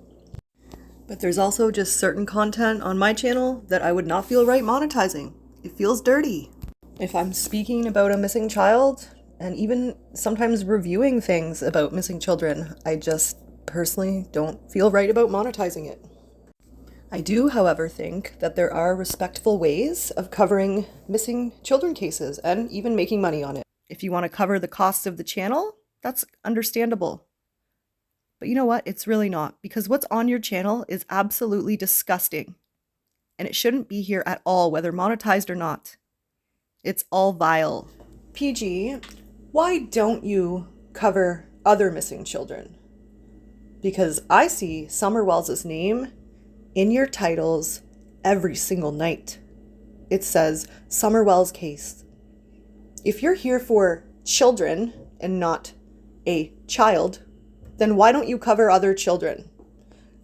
But there's also just certain content on my channel that I would not feel right monetizing. It feels dirty. If I'm speaking about a missing child, and even sometimes reviewing things about missing children, I just personally don't feel right about monetizing it. I do, however, think that there are respectful ways of covering missing children cases and even making money on it. If you want to cover the costs of the channel, that's understandable. But you know what? It's really not, because what's on your channel is absolutely disgusting. And it shouldn't be here at all, whether monetized or not. It's all vile. PG, why don't you cover other missing children? Because I see Summer Wells' name in your titles every single night. It says Summer Wells case. If you're here for children and not a child, then why don't you cover other children?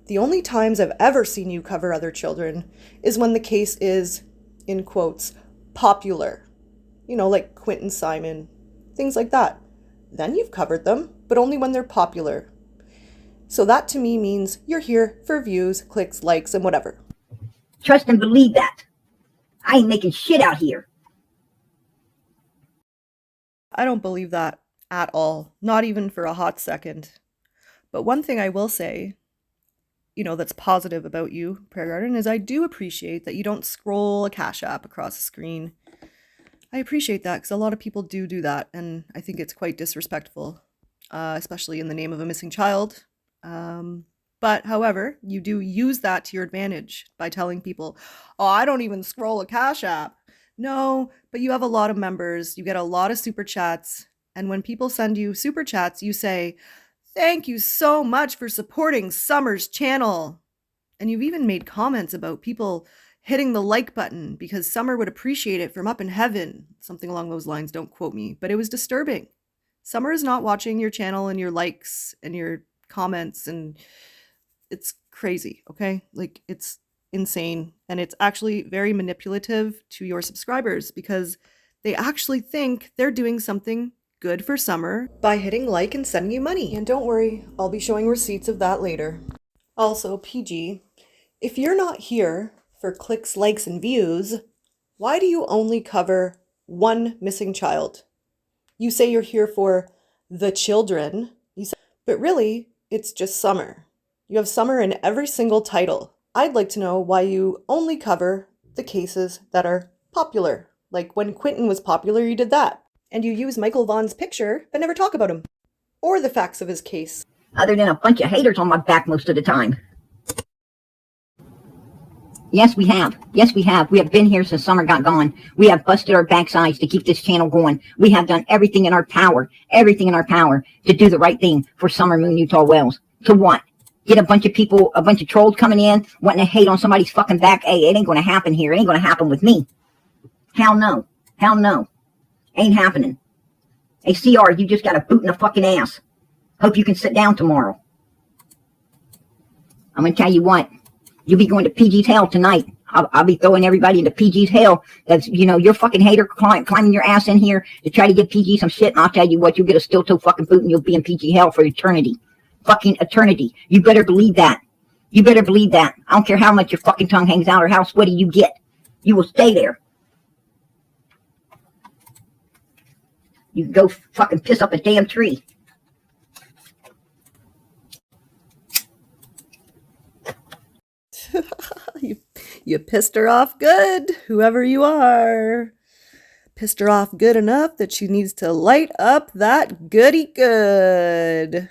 The only times I've ever seen you cover other children is when the case is, in quotes, popular. You know, like Quentin Simon, things like that. Then you've covered them, but only when they're popular. So that to me means you're here for views, clicks, likes, and whatever. Trust and believe that. I ain't making shit out here. I don't believe that at all, not even for a hot second. But one thing I will say, that's positive about you, Prayer Garden, is I do appreciate that you don't scroll a Cash App across the screen. I appreciate that because a lot of people do that, and I think it's quite disrespectful, especially in the name of a missing child. But however, you do use that to your advantage by telling people, oh, I don't even scroll a Cash App. No, but you have a lot of members, you get a lot of super chats, and when people send you super chats, you say, thank you so much for supporting Summer's channel. And you've even made comments about people hitting the like button because Summer would appreciate it from up in heaven. Something along those lines, don't quote me, but it was disturbing. Summer is not watching your channel and your likes and your comments, and it's crazy, okay? Like, it's insane, and it's actually very manipulative to your subscribers because they actually think they're doing something good for Summer by hitting like and sending you money. And don't worry, I'll be showing receipts of that later. Also, PG, if you're not here for clicks, likes, and views, why do you only cover one missing child? You say you're here for the children, but really, it's just Summer. You have Summer in every single title. I'd like to know why you only cover the cases that are popular. Like when Quentin was popular, you did that. And you use Michael Vaughn's picture, but never talk about him. Or the facts of his case. Other than a bunch of haters on my back most of the time. Yes, we have. Yes, we have. We have been here since Summer got gone. We have busted our backsides to keep this channel going. We have done everything in our power to do the right thing for Summer Moon Utah Wells. To what? Get a bunch of people, a bunch of trolls coming in, wanting to hate on somebody's fucking back. Hey, it ain't going to happen here. It ain't going to happen with me. Hell no. Hell no. Ain't happening. Hey, CR, you just got a boot in the fucking ass. Hope you can sit down tomorrow. I'm going to tell you what. You'll be going to PG's hell tonight. I'll be throwing everybody into PG's hell. That's, your fucking hater climbing your ass in here to try to give PG some shit. And I'll tell you what, you'll get a steel-toe fucking boot and you'll be in PG hell for eternity. Fucking eternity. You better believe that. You better believe that. I don't care how much your fucking tongue hangs out or how sweaty you get. You will stay there. You can go fucking piss up a damn tree. You pissed her off good, whoever you are. Pissed her off good enough that she needs to light up that goody good.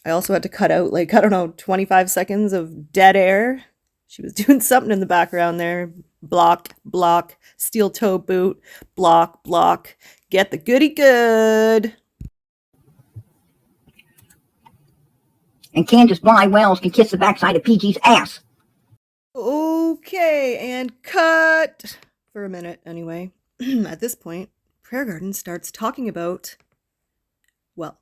I also had to cut out, 25 seconds of dead air. She was doing something in the background there. Block, block, steel toe boot, block, block. Get the goody good. And Candace Bly Wells can kiss the backside of PG's ass. Okay, and cut for a minute anyway. At this point, Prayer Garden starts talking about, well,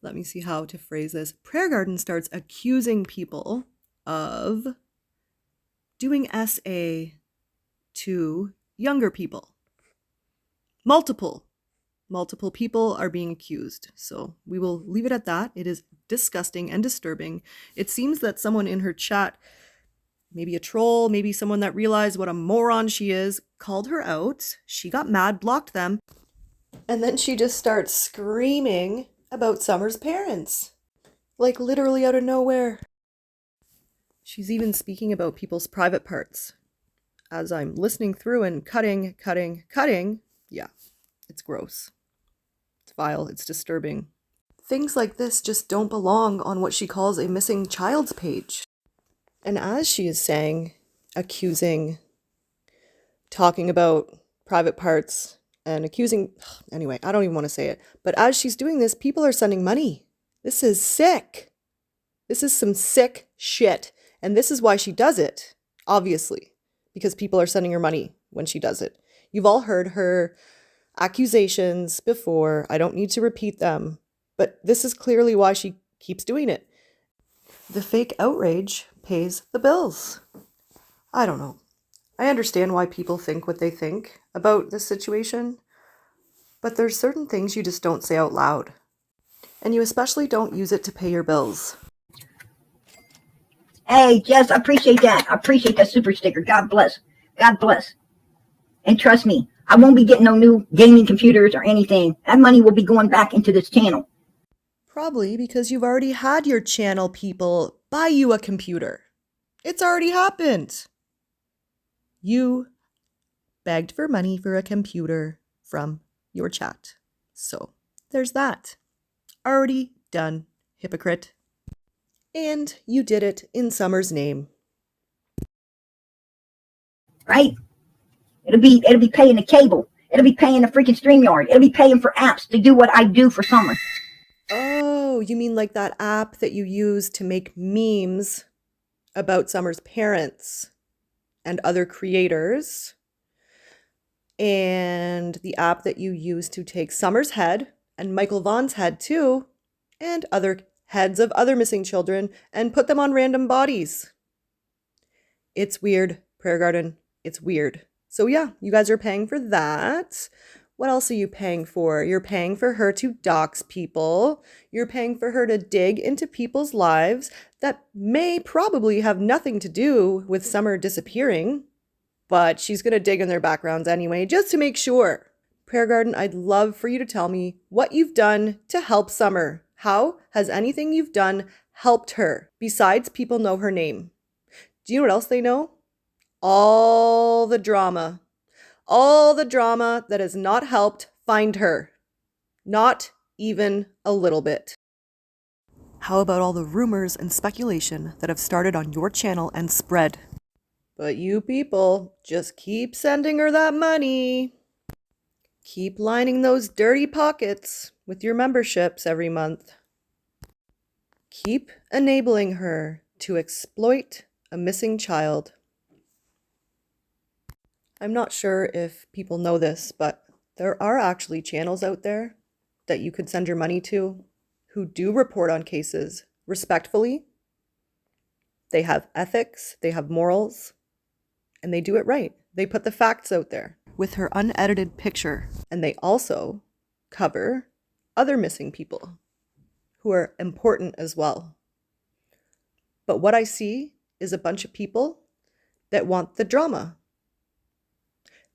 let me see how to phrase this. Prayer Garden starts accusing people of doing SA to younger people. Multiple people are being accused. So we will leave it at that. It is disgusting and disturbing. It seems that someone in her chat, maybe a troll, maybe someone that realized what a moron she is, called her out. She got mad, blocked them. And then she just starts screaming about Summer's parents. Like literally out of nowhere. She's even speaking about people's private parts. As I'm listening through and cutting, yeah, it's gross. It's vile, it's disturbing. Things like this just don't belong on what she calls a missing child's page. And as she is saying, accusing, talking about private parts, and accusing, anyway, I don't even want to say it. But as she's doing this, people are sending money. This is sick. This is some sick shit. And this is why she does it, obviously, because people are sending her money when she does it. You've all heard her accusations before. I don't need to repeat them. But this is clearly why she keeps doing it. The fake outrage pays the bills. I don't know. I understand why people think what they think about this situation, but there's certain things you just don't say out loud. And you especially don't use it to pay your bills. Hey, Jess, I appreciate that. I appreciate that super sticker. God bless. God bless. And trust me, I won't be getting no new gaming computers or anything. That money will be going back into this channel. Probably because you've already had your channel people buy you a computer. It's already happened. You begged for money for a computer from your chat. So there's that. Already done, hypocrite. And you did it in Summer's name. Right? It'll be paying the cable. It'll be paying the freaking StreamYard. It'll be paying for apps to do what I do for Summer. Oh, you mean like that app that you use to make memes about Summer's parents and other creators, and the app that you use to take Summer's head and Michael Vaughn's head too, and other heads of other missing children and put them on random bodies. It's weird, Prayer Garden. It's weird. So yeah, you guys are paying for that. What else are you paying for? You're paying for her to dox people. You're paying for her to dig into people's lives that may probably have nothing to do with Summer disappearing, but she's going to dig in their backgrounds anyway, just to make sure. Prayer Garden, I'd love for you to tell me what you've done to help Summer. How has anything you've done helped her, besides people know her name? Do you know what else they know? All the drama. All the drama that has not helped find her. Not even a little bit. How about all the rumors and speculation that have started on your channel and spread? But you people just keep sending her that money. Keep lining those dirty pockets with your memberships every month. Keep enabling her to exploit a missing child. I'm not sure if people know this, but there are actually channels out there that you could send your money to who do report on cases respectfully, they have ethics, they have morals, and they do it right. They put the facts out there with her unedited picture, and they also cover other missing people who are important as well. But what I see is a bunch of people that want the drama.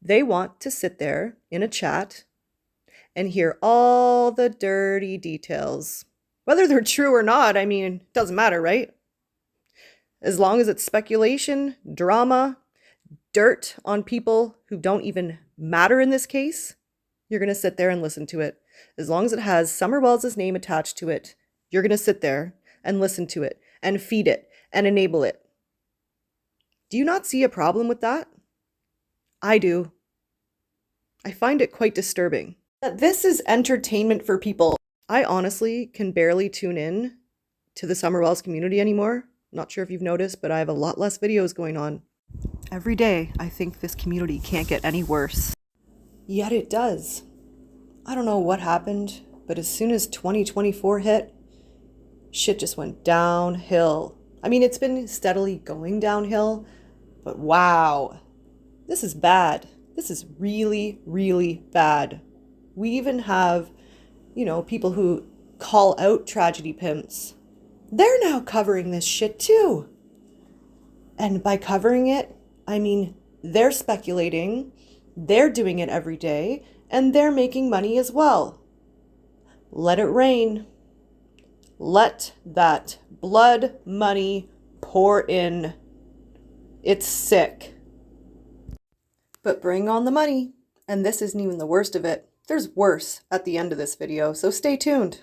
They want to sit there in a chat and hear all the dirty details. Whether they're true or not, I mean, it doesn't matter, right? As long as it's speculation, drama, dirt on people who don't even matter in this case, you're going to sit there and listen to it. As long as it has Summer Wells' name attached to it, you're going to sit there and listen to it and feed it and enable it. Do you not see a problem with that? I do. I find it quite disturbing that this is entertainment for people. I honestly can barely tune in to the Summer Wells community anymore. Not sure if you've noticed, but I have a lot less videos going on. Every day, I think this community can't get any worse. Yet it does. I don't know what happened, but as soon as 2024 hit, shit just went downhill. I mean, it's been steadily going downhill, but wow, this is bad. This is really, really bad. We even have, people who call out tragedy pimps. They're now covering this shit too. And by covering it, I mean, they're speculating, they're doing it every day, and they're making money as well. Let it rain. Let that blood money pour in. It's sick. But bring on the money. And this isn't even the worst of it. There's worse at the end of this video, so stay tuned.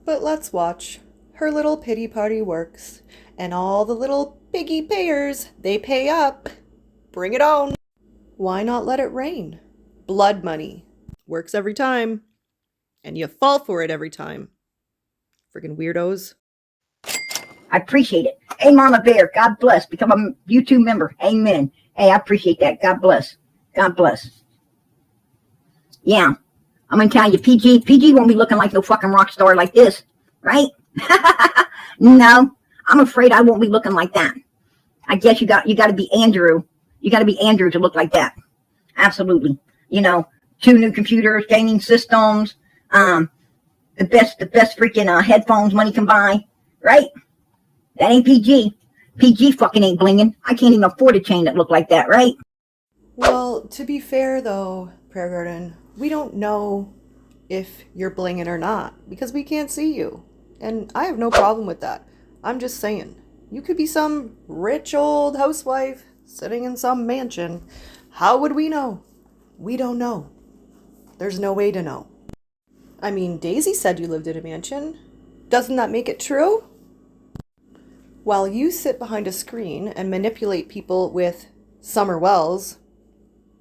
But let's watch her little pity party works, and all the little piggy payers, they pay up. Bring it on. Why not let it rain? Blood money. Works every time. And you fall for it every time. Friggin' weirdos. I appreciate it. Hey, Mama Bear, God bless. Become a YouTube member. Amen. Hey, I appreciate that. God bless. God bless. Yeah. I'm going to tell you, PG won't be looking like no fucking rock star like this, right? No, I'm afraid I won't be looking like that. I guess you got to be Andrew. You got to be Andrew to look like that. Absolutely. 2 new computers, gaming systems, the best freaking headphones money can buy, right? That ain't PG. PG fucking ain't blinging. I can't even afford a chain that look like that, right? Well, to be fair though, Prayer Garden, we don't know if you're blinging or not because we can't see you. And I have no problem with that. I'm just saying, you could be some rich old housewife sitting in some mansion. How would we know? We don't know. There's no way to know. I mean, Daisy said you lived in a mansion. Doesn't that make it true? While you sit behind a screen and manipulate people with Summer Wells,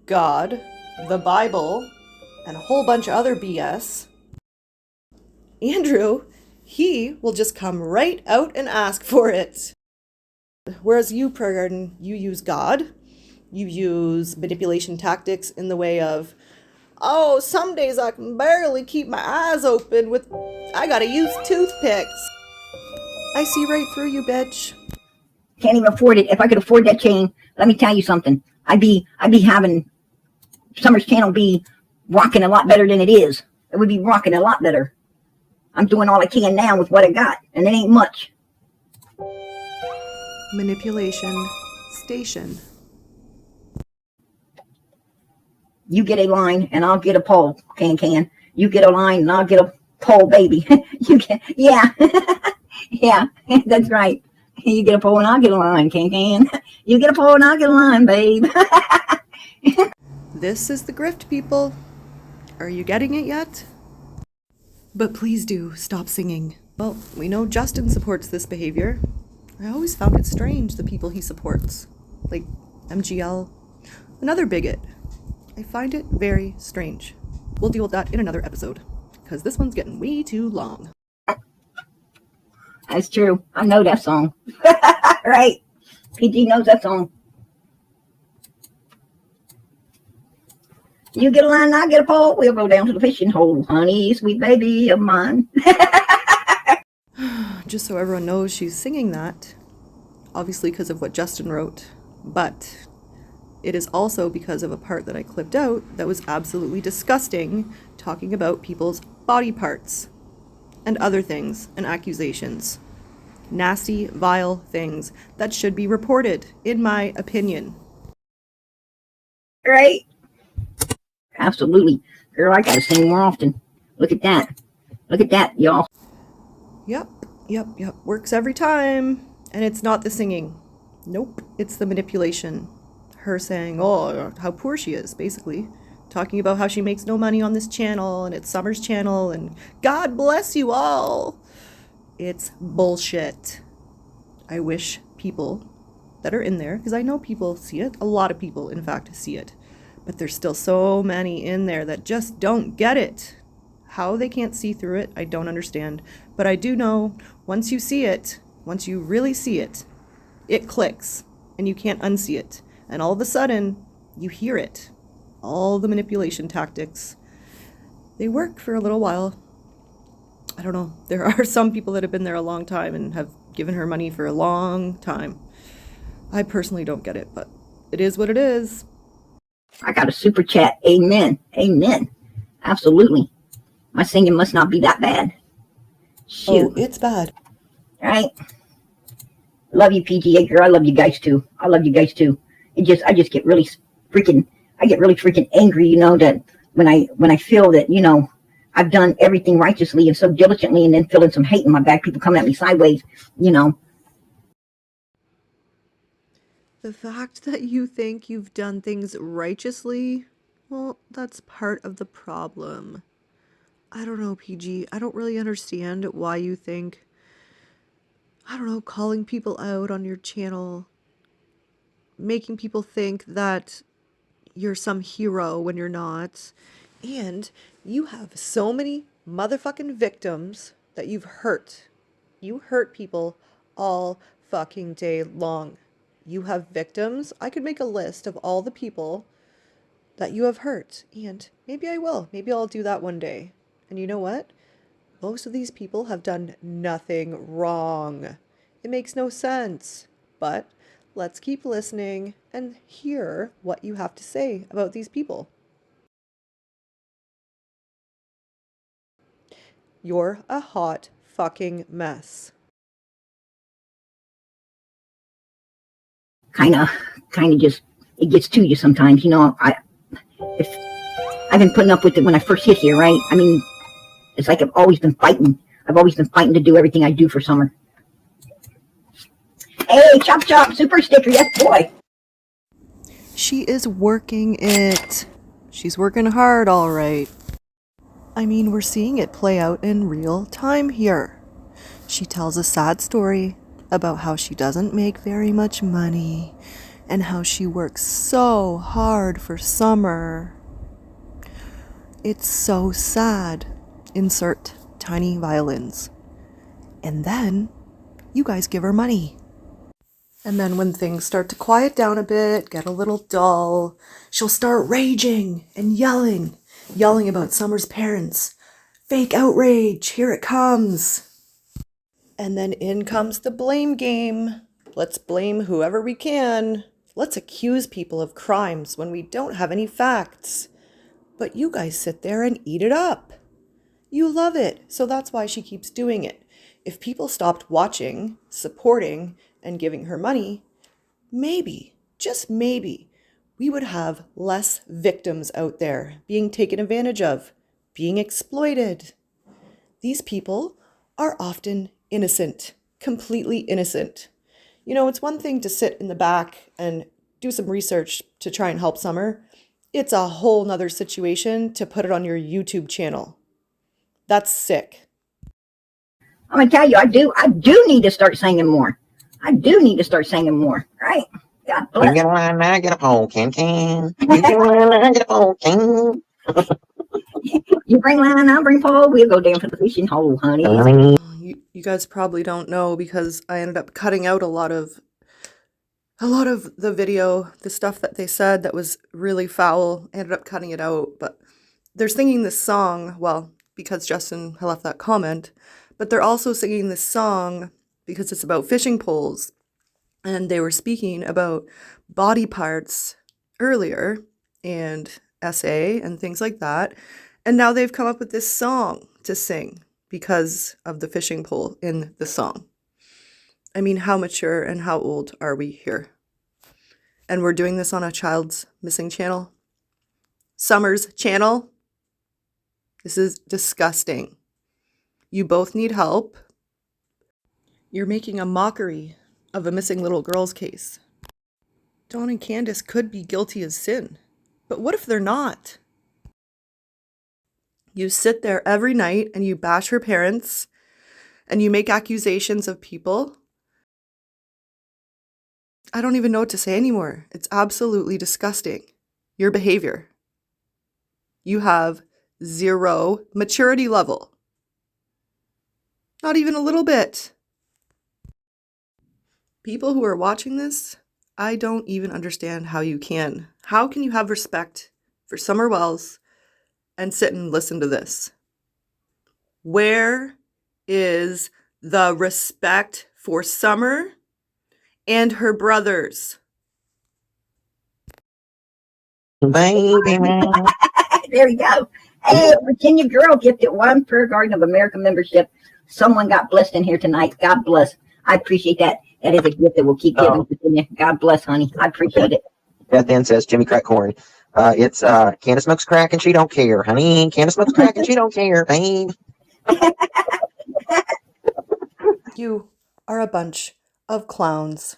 God, the Bible, and a whole bunch of other BS, Andrew, he will just come right out and ask for it. Whereas you, Prayer Garden, you use God, you use manipulation tactics in the way of, oh, some days I can barely keep my eyes open I gotta use toothpicks. I see right through you, bitch. Can't even afford it. If I could afford that chain, let me tell you something. I'd be having Summer's channel be rocking a lot better than it is. It would be rocking a lot better. I'm doing all I can now with what I got, and it ain't much. Manipulation station. You get a line, and I'll get a pole, can. You get a line, and I'll get a pole, baby. Yeah. Yeah, that's right. You get a pole, and I'll get a line, can. You get a pole, and I'll get a line, babe. This is the grift, people. Are you getting it yet? But please do stop singing. Well, we know Justin supports this behavior. I always found it strange, the people he supports. Like MGL, another bigot. I find it very strange. We'll deal with that in another episode, because this one's getting way too long. That's true. I know that song. Right. PG knows that song. You get a line, I get a pole. We'll go down to the fishing hole. Honey, sweet baby of mine. just so everyone knows, she's singing that, obviously because of what Justin wrote, but it is also because of a part that I clipped out that was absolutely disgusting, talking about people's body parts and other things and accusations. Nasty, vile things that should be reported, in my opinion. Right? Absolutely. Girl, I gotta sing more often. Look at that. Look at that, y'all. Yep. Works every time. And it's not the singing. Nope. It's the manipulation. Her saying, oh, how poor she is, basically. Talking about how she makes no money on this channel, and it's Summer's channel, and God bless you all. It's bullshit. I wish people that are in there, because I know people see it, a lot of people, in fact, see it, but there's still so many in there that just don't get it. How they can't see through it, I don't understand. But I do know, once you see it, once you really see it, it clicks, and you can't unsee it. And all of a sudden, you hear it. All the manipulation tactics. They work for a little while. I don't know. There are some people that have been there a long time and have given her money for a long time. I personally don't get it, but it is what it is. I got a super chat. Amen. Amen. Absolutely. My singing must not be that bad. Shoot. Oh, it's bad. Right? Love you, PGA girl. I love you guys too. I love you guys too. I just get really freaking angry, that when I feel that, I've done everything righteously and so diligently, and then feeling some hate in my back, people come at me sideways, The fact that you think you've done things righteously, well, that's part of the problem. I don't know, PG. I don't really understand why you think, calling people out on your channel, making people think that you're some hero when you're not. And you have so many motherfucking victims that you've hurt. You hurt people all fucking day long. You have victims. I could make a list of all the people that you have hurt. And maybe I will. Maybe I'll do that one day. And you know what? Most of these people have done nothing wrong. It makes no sense. But let's keep listening and hear what you have to say about these people. You're a hot fucking mess. kind of just, it gets to you sometimes. If I've been putting up with it when I first hit here, right? I mean, it's like I've always been fighting. To do everything I do for Summer. Hey, chop chop, super sticker, yes boy. She is working it. She's working hard, all right. I mean, we're seeing it play out in real time here. She tells a sad story about how she doesn't make very much money and how she works so hard for Summer. It's so sad. Insert tiny violins. And then you guys give her money. And then when things start to quiet down a bit, get a little dull, she'll start raging and yelling about Summer's parents. Fake outrage, here it comes. And then in comes the blame game. Let's blame whoever we can. Let's accuse people of crimes when we don't have any facts. But you guys sit there and eat it up. You love it, so that's why she keeps doing it. If people stopped watching, supporting, and giving her money, maybe, just maybe, we would have less victims out there being taken advantage of, being exploited. These people are often innocent, completely innocent. It's one thing to sit in the back and do some research to try and help Summer. It's a whole nother situation to put it on your YouTube channel. That's sick. I'm gonna tell you, I do need to start singing more. Right? God bless. Get a line now, get a pole, can. Get a line now, get a pole, can. You bring line, I'll bring pole. We'll go down to the fishing hole, honey. You guys probably don't know because I ended up cutting out a lot of the video, the stuff that they said that was really foul. I ended up cutting it out, but they're singing this song, well, because Justin had left that comment, But they're also singing this song because it's about fishing poles. And they were speaking about body parts earlier and SA and things like that. And now they've come up with this song to sing because of the fishing pole in the song. I mean, how mature and how old are we here? And we're doing this on a child's missing channel. Summer's channel. This is disgusting. You both need help. You're making a mockery of a missing little girl's case. Dawn and Candace could be guilty as sin, but what if they're not? You sit there every night and you bash her parents and you make accusations of people. I don't even know what to say anymore. It's absolutely disgusting. Your behavior. You have zero maturity level. Not even a little bit. People who are watching this, I don't even understand how you can. How can you have respect for Summer Wells and sit and listen to this? Where is the respect for Summer and her brothers? Baby man. There you go. Hey, Virginia Girl gifted 1 Prayer Garden of America membership. Someone got blessed in here tonight. God bless. I appreciate that. That is a gift that we'll keep giving, Virginia. God bless, honey. I appreciate it. Beth then says Jimmy Crack Corn. It's Candace smokes crack and she don't care, honey. Candace smokes crack and she don't care, babe. You are a bunch of clowns.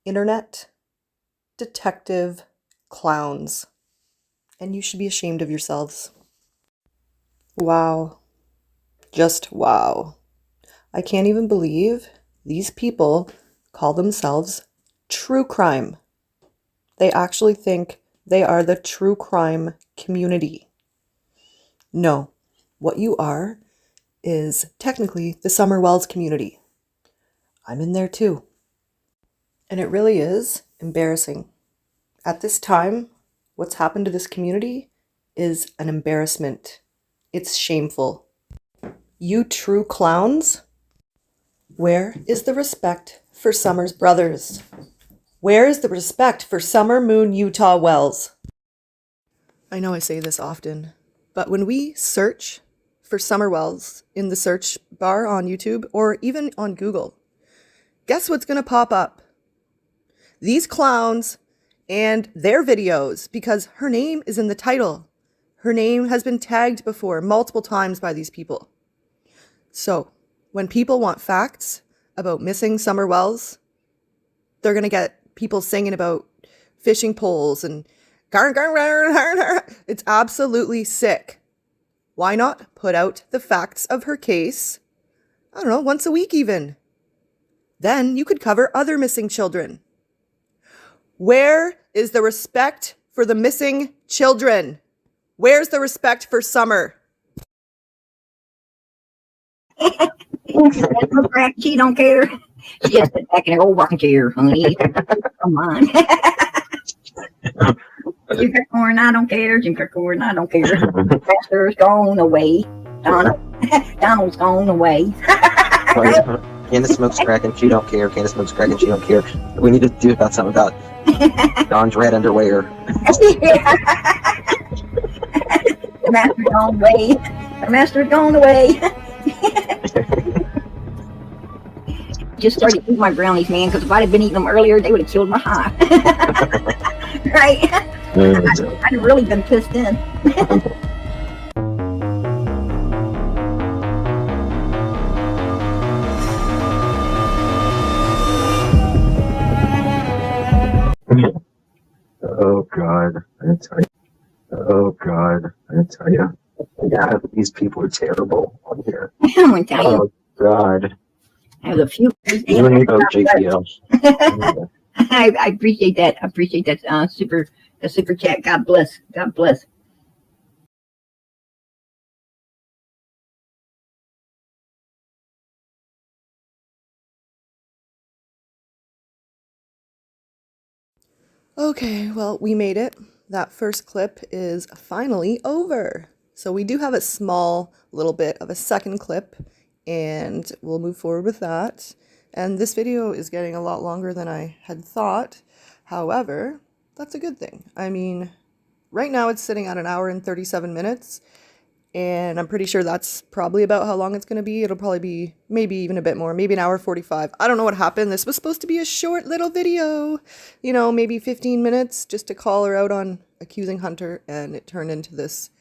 Internet detective clowns. And you should be ashamed of yourselves. Wow. Just wow. I can't even believe these people call themselves true crime. They actually think they are the true crime community. No, what you are is technically the Summer Wells community. I'm in there too. And it really is embarrassing. At this time, what's happened to this community is an embarrassment. It's shameful. You true clowns, where is the respect for Summer's brothers? Where is the respect for Summer Moon Utah Wells? I know I say this often, but when we search for Summer Wells in the search bar on YouTube or even on Google, guess what's going to pop up? These clowns and their videos, because her name is in the title. Her name has been tagged before multiple times by these people. So when people want facts about missing Summer Wells, they're going to get people singing about fishing poles and it's absolutely sick. Why not put out the facts of her case, I don't know, once a week even? Then you could cover other missing children. Where is the respect for the missing children? Where's the respect for Summer? She don't care. She just sits back in her old rocking chair, honey. Come on. Jim Crack Corn, I don't care. Jim Crack Corn, I don't care. Pastor's gone away. Donald's gone away. Candace smokes crack and she don't care. Candace smokes crack and she don't care. We need to do about something about Dawn's red underwear. The master's gone away. The master's gone away. Just started eating my brownies, man, because if I'd have been eating them earlier, they would have killed my high. Right? I'd have really been pissed in. Oh God, I tell you. Oh God, I tell you. God, these people are terrible on here. I'm going to tell you. Oh God. I have a few. You and me both, JPL. I appreciate that. I appreciate that super chat. God bless. God bless. Okay, well, we made it. That first clip is finally over. So we do have a small little bit of a second clip and we'll move forward with that. And this video is getting a lot longer than I had thought. However, that's a good thing. I mean, right now it's sitting at 1 hour and 37 minutes, and I'm pretty sure that's probably about how long it's going to be. It'll probably be maybe even a bit more, maybe 1 hour 45. I don't know what happened. This was supposed to be a short little video, you know, maybe 15 minutes just to call her out on accusing Hunter, and it turned into this.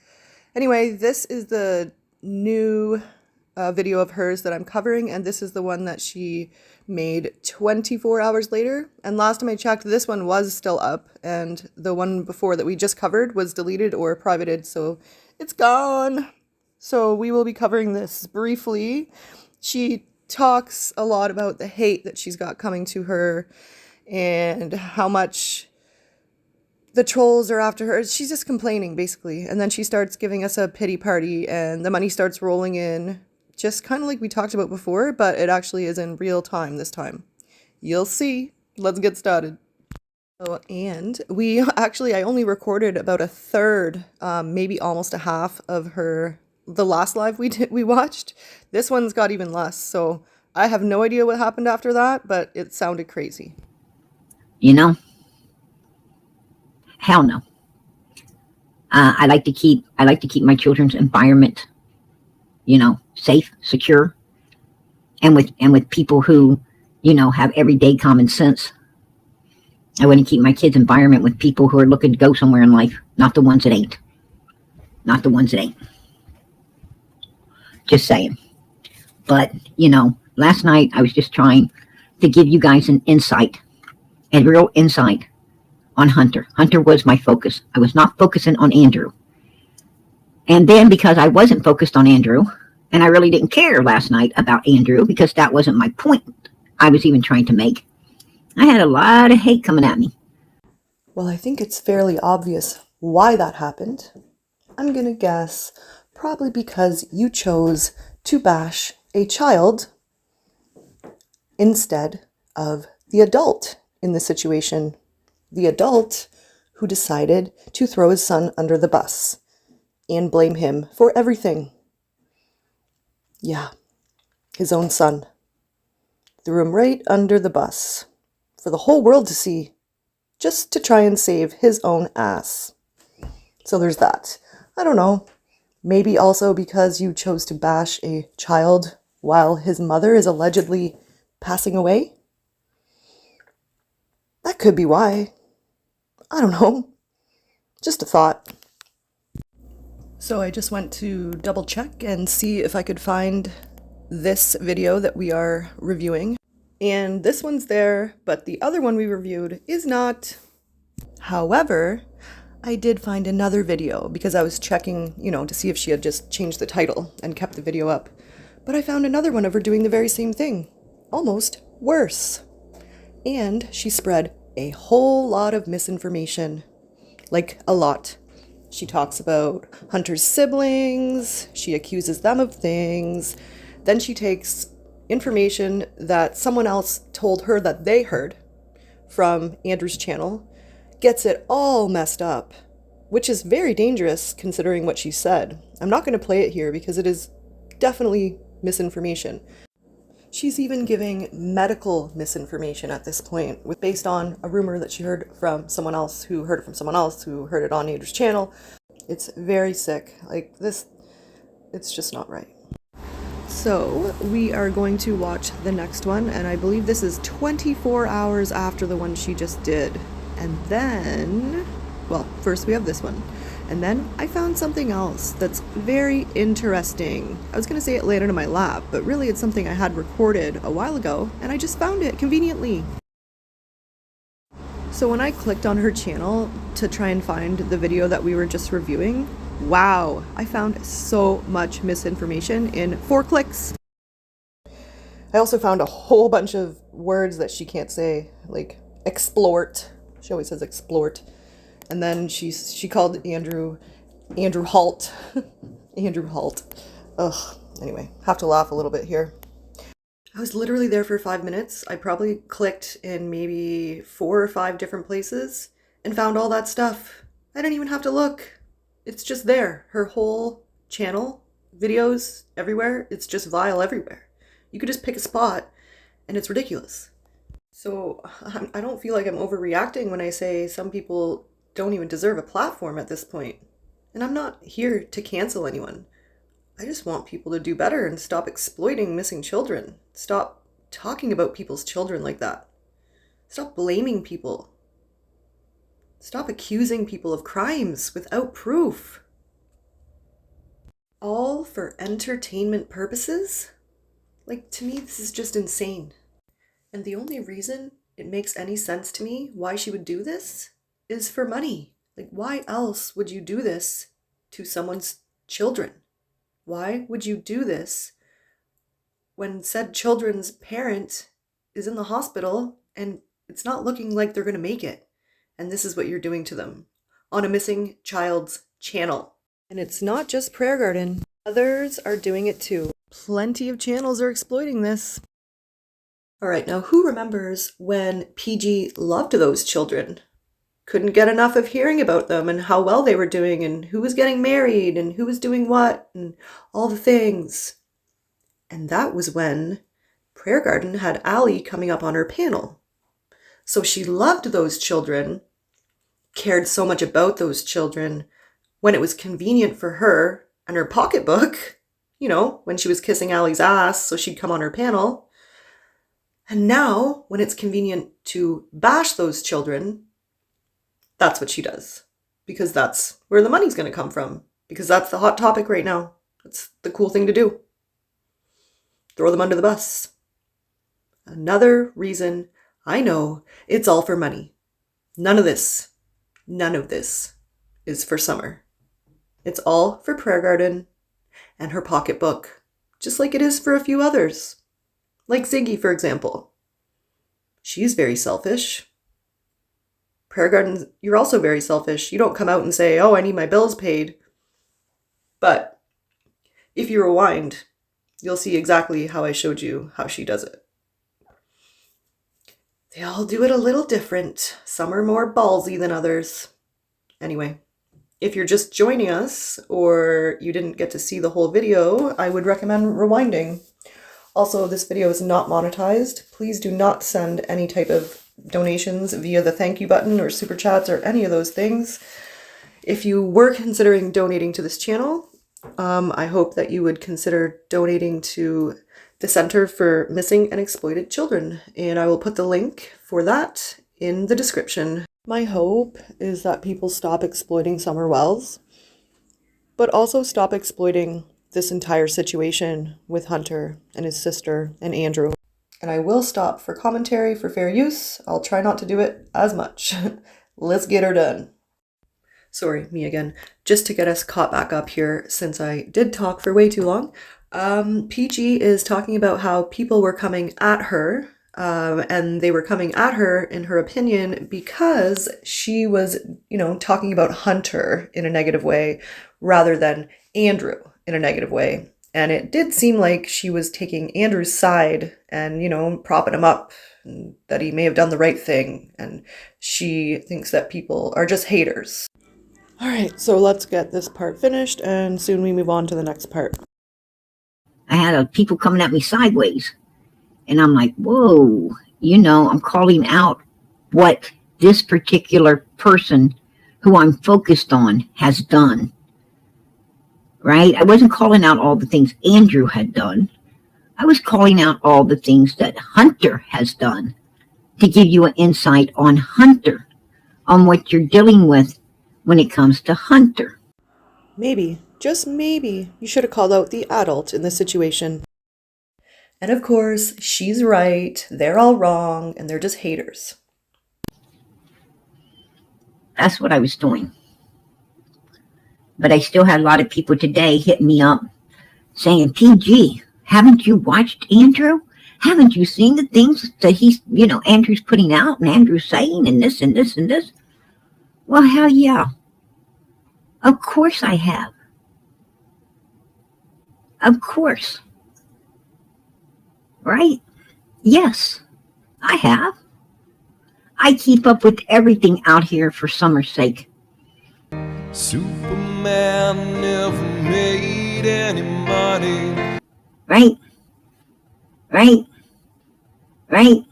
Anyway, this is the new video of hers that I'm covering, and this is the one that she made 24 hours later. And last time I checked, this one was still up, and the one before that we just covered was deleted or privated, so it's gone. So we will be covering this briefly. She talks a lot about the hate that she's got coming to her and how much the trolls are after her. She's just complaining, basically. And then she starts giving us a pity party, and the money starts rolling in, just kind of like we talked about before, but it actually is in real time this time. You'll see. Let's get started. Oh, and I only recorded about a third, maybe almost a half of the last live we watched. This one's got even less, so I have no idea what happened after that, but it sounded crazy. You know? Hell no. I like to keep my children's environment, you know, safe, secure, and with people who, you know, have everyday common sense. I want to keep my kids' environment with people who are looking to go somewhere in life, not the ones that ain't. Not the ones that ain't. Just saying. But, you know, last night I was just trying to give you guys an insight, a real insight on Hunter. Hunter was my focus. I was not focusing on Andrew. And then because I wasn't focused on Andrew, and I really didn't care last night about Andrew because that wasn't my point I was even trying to make, I had a lot of hate coming at me. Well, I think it's fairly obvious why that happened. I'm gonna guess probably because you chose to bash a child instead of the adult in the situation. The adult who decided to throw his son under the bus and blame him for everything. Yeah, his own son. Threw him right under the bus for the whole world to see, just to try and save his own ass. So there's that. I don't know. Maybe also because you chose to bash a child while his mother is allegedly passing away? That could be why. I don't know. Just a thought. So I just went to double check and see if I could find this video that we are reviewing. And this one's there, but the other one we reviewed is not. However, I did find another video because I was checking, you know, to see if she had just changed the title and kept the video up. But I found another one of her doing the very same thing. Almost worse. And she spread a whole lot of misinformation. Like, a lot. She talks about Hunter's siblings, she accuses them of things, then she takes information that someone else told her that they heard from Andrew's channel, gets it all messed up, which is very dangerous considering what she said. I'm not going to play it here because it is definitely misinformation. She's even giving medical misinformation at this point, based on a rumor that she heard from someone else who heard it from someone else who heard it on Andrew's channel. It's very sick. Like this, it's just not right. So we are going to watch the next one, and I believe this is 24 hours after the one she just did. And then, well, first we have this one. And then I found something else that's very interesting. I was going to say it landed in my lap, but really it's something I had recorded a while ago, and I just found it conveniently. So when I clicked on her channel to try and find the video that we were just reviewing, wow, I found so much misinformation in 4 clicks. I also found a whole bunch of words that she can't say, like exploit. She always says exploit. And then she called Andrew Halt. Andrew Halt. Ugh. Anyway, have to laugh a little bit here. I was literally there for 5 minutes. I probably clicked in maybe 4 or 5 different places and found all that stuff. I didn't even have to look. It's just there. Her whole channel videos everywhere. It's just vile everywhere. You could just pick a spot and it's ridiculous. So I don't feel like I'm overreacting when I say some people don't even deserve a platform at this point. And I'm not here to cancel anyone. I just want people to do better and stop exploiting missing children. Stop talking about people's children like that. Stop blaming people. Stop accusing people of crimes without proof. All for entertainment purposes? Like, to me, this is just insane. And the only reason it makes any sense to me why she would do this is for money. Like, why else would you do this to someone's children? Why would you do this when said children's parent is in the hospital and it's not looking like they're going to make it? And this is what you're doing to them on a missing child's channel. And it's not just Prayer Garden. Others are doing it too. Plenty of channels are exploiting this. All right, now who remembers when PG loved those children? Couldn't get enough of hearing about them and how well they were doing and who was getting married and who was doing what and all the things. And that was when Prayer Garden had Allie coming up on her panel. So she loved those children, cared so much about those children when it was convenient for her and her pocketbook, you know, when she was kissing Allie's ass so she'd come on her panel. And now, when it's convenient to bash those children, that's what she does. Because that's where the money's going to come from. Because that's the hot topic right now. That's the cool thing to do. Throw them under the bus. Another reason I know it's all for money. None of this is for Summer. It's all for Prayer Garden and her pocketbook. Just like it is for a few others. Like Ziggy, for example. She's very selfish. Prayer Garden, you're also very selfish. You don't come out and say, oh, I need my bills paid. But if you rewind, you'll see exactly how I showed you how she does it. They all do it a little different. Some are more ballsy than others. Anyway, if you're just joining us or you didn't get to see the whole video, I would recommend rewinding. Also, this video is not monetized. Please do not send any type of donations via the thank you button or super chats or any of those things. If you were considering donating to this channel, I hope that you would consider donating to the Center for Missing and Exploited Children, and I will put the link for that in the description. My hope is that people stop exploiting Summer Wells, but also stop exploiting this entire situation with Hunter and his sister and Andrew. And I will stop for commentary for fair use. I'll try not to do it as much. Let's get her done. Sorry, me again. Just to get us caught back up here, since I did talk for way too long, PG is talking about how people were coming at her, and they were coming at her, in her opinion, because she was, talking about Hunter in a negative way rather than Andrew in a negative way. And it did seem like she was taking Andrew's side and, propping him up, and that he may have done the right thing. And she thinks that people are just haters. All right, so let's get this part finished and soon we move on to the next part. I had people coming at me sideways. And I'm like, whoa, I'm calling out what this particular person who I'm focused on has done. Right? I wasn't calling out all the things Andrew had done. I was calling out all the things that Hunter has done to give you an insight on Hunter, on what you're dealing with when it comes to Hunter. Maybe, just maybe, you should have called out the adult in this situation. And of course, she's right, they're all wrong, and they're just haters. That's what I was doing. But I still had a lot of people today hitting me up saying, PG, haven't you watched Andrew? Haven't you seen the things that he's, Andrew's putting out and Andrew's saying and this and this and this? Well, hell yeah. Of course I have. Of course. Right? Yes, I have. I keep up with everything out here for Summer's sake. Superman never made need any money. Right? Right? Right?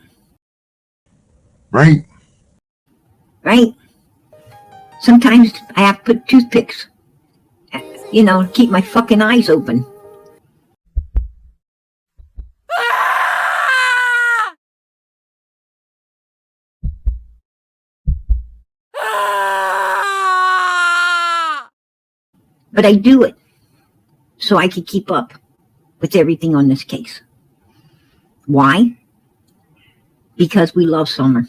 Right. Right? Sometimes I have to put toothpicks, to keep my fucking eyes open. But I do it so I can keep up with everything on this case. Why? Because we love Summer.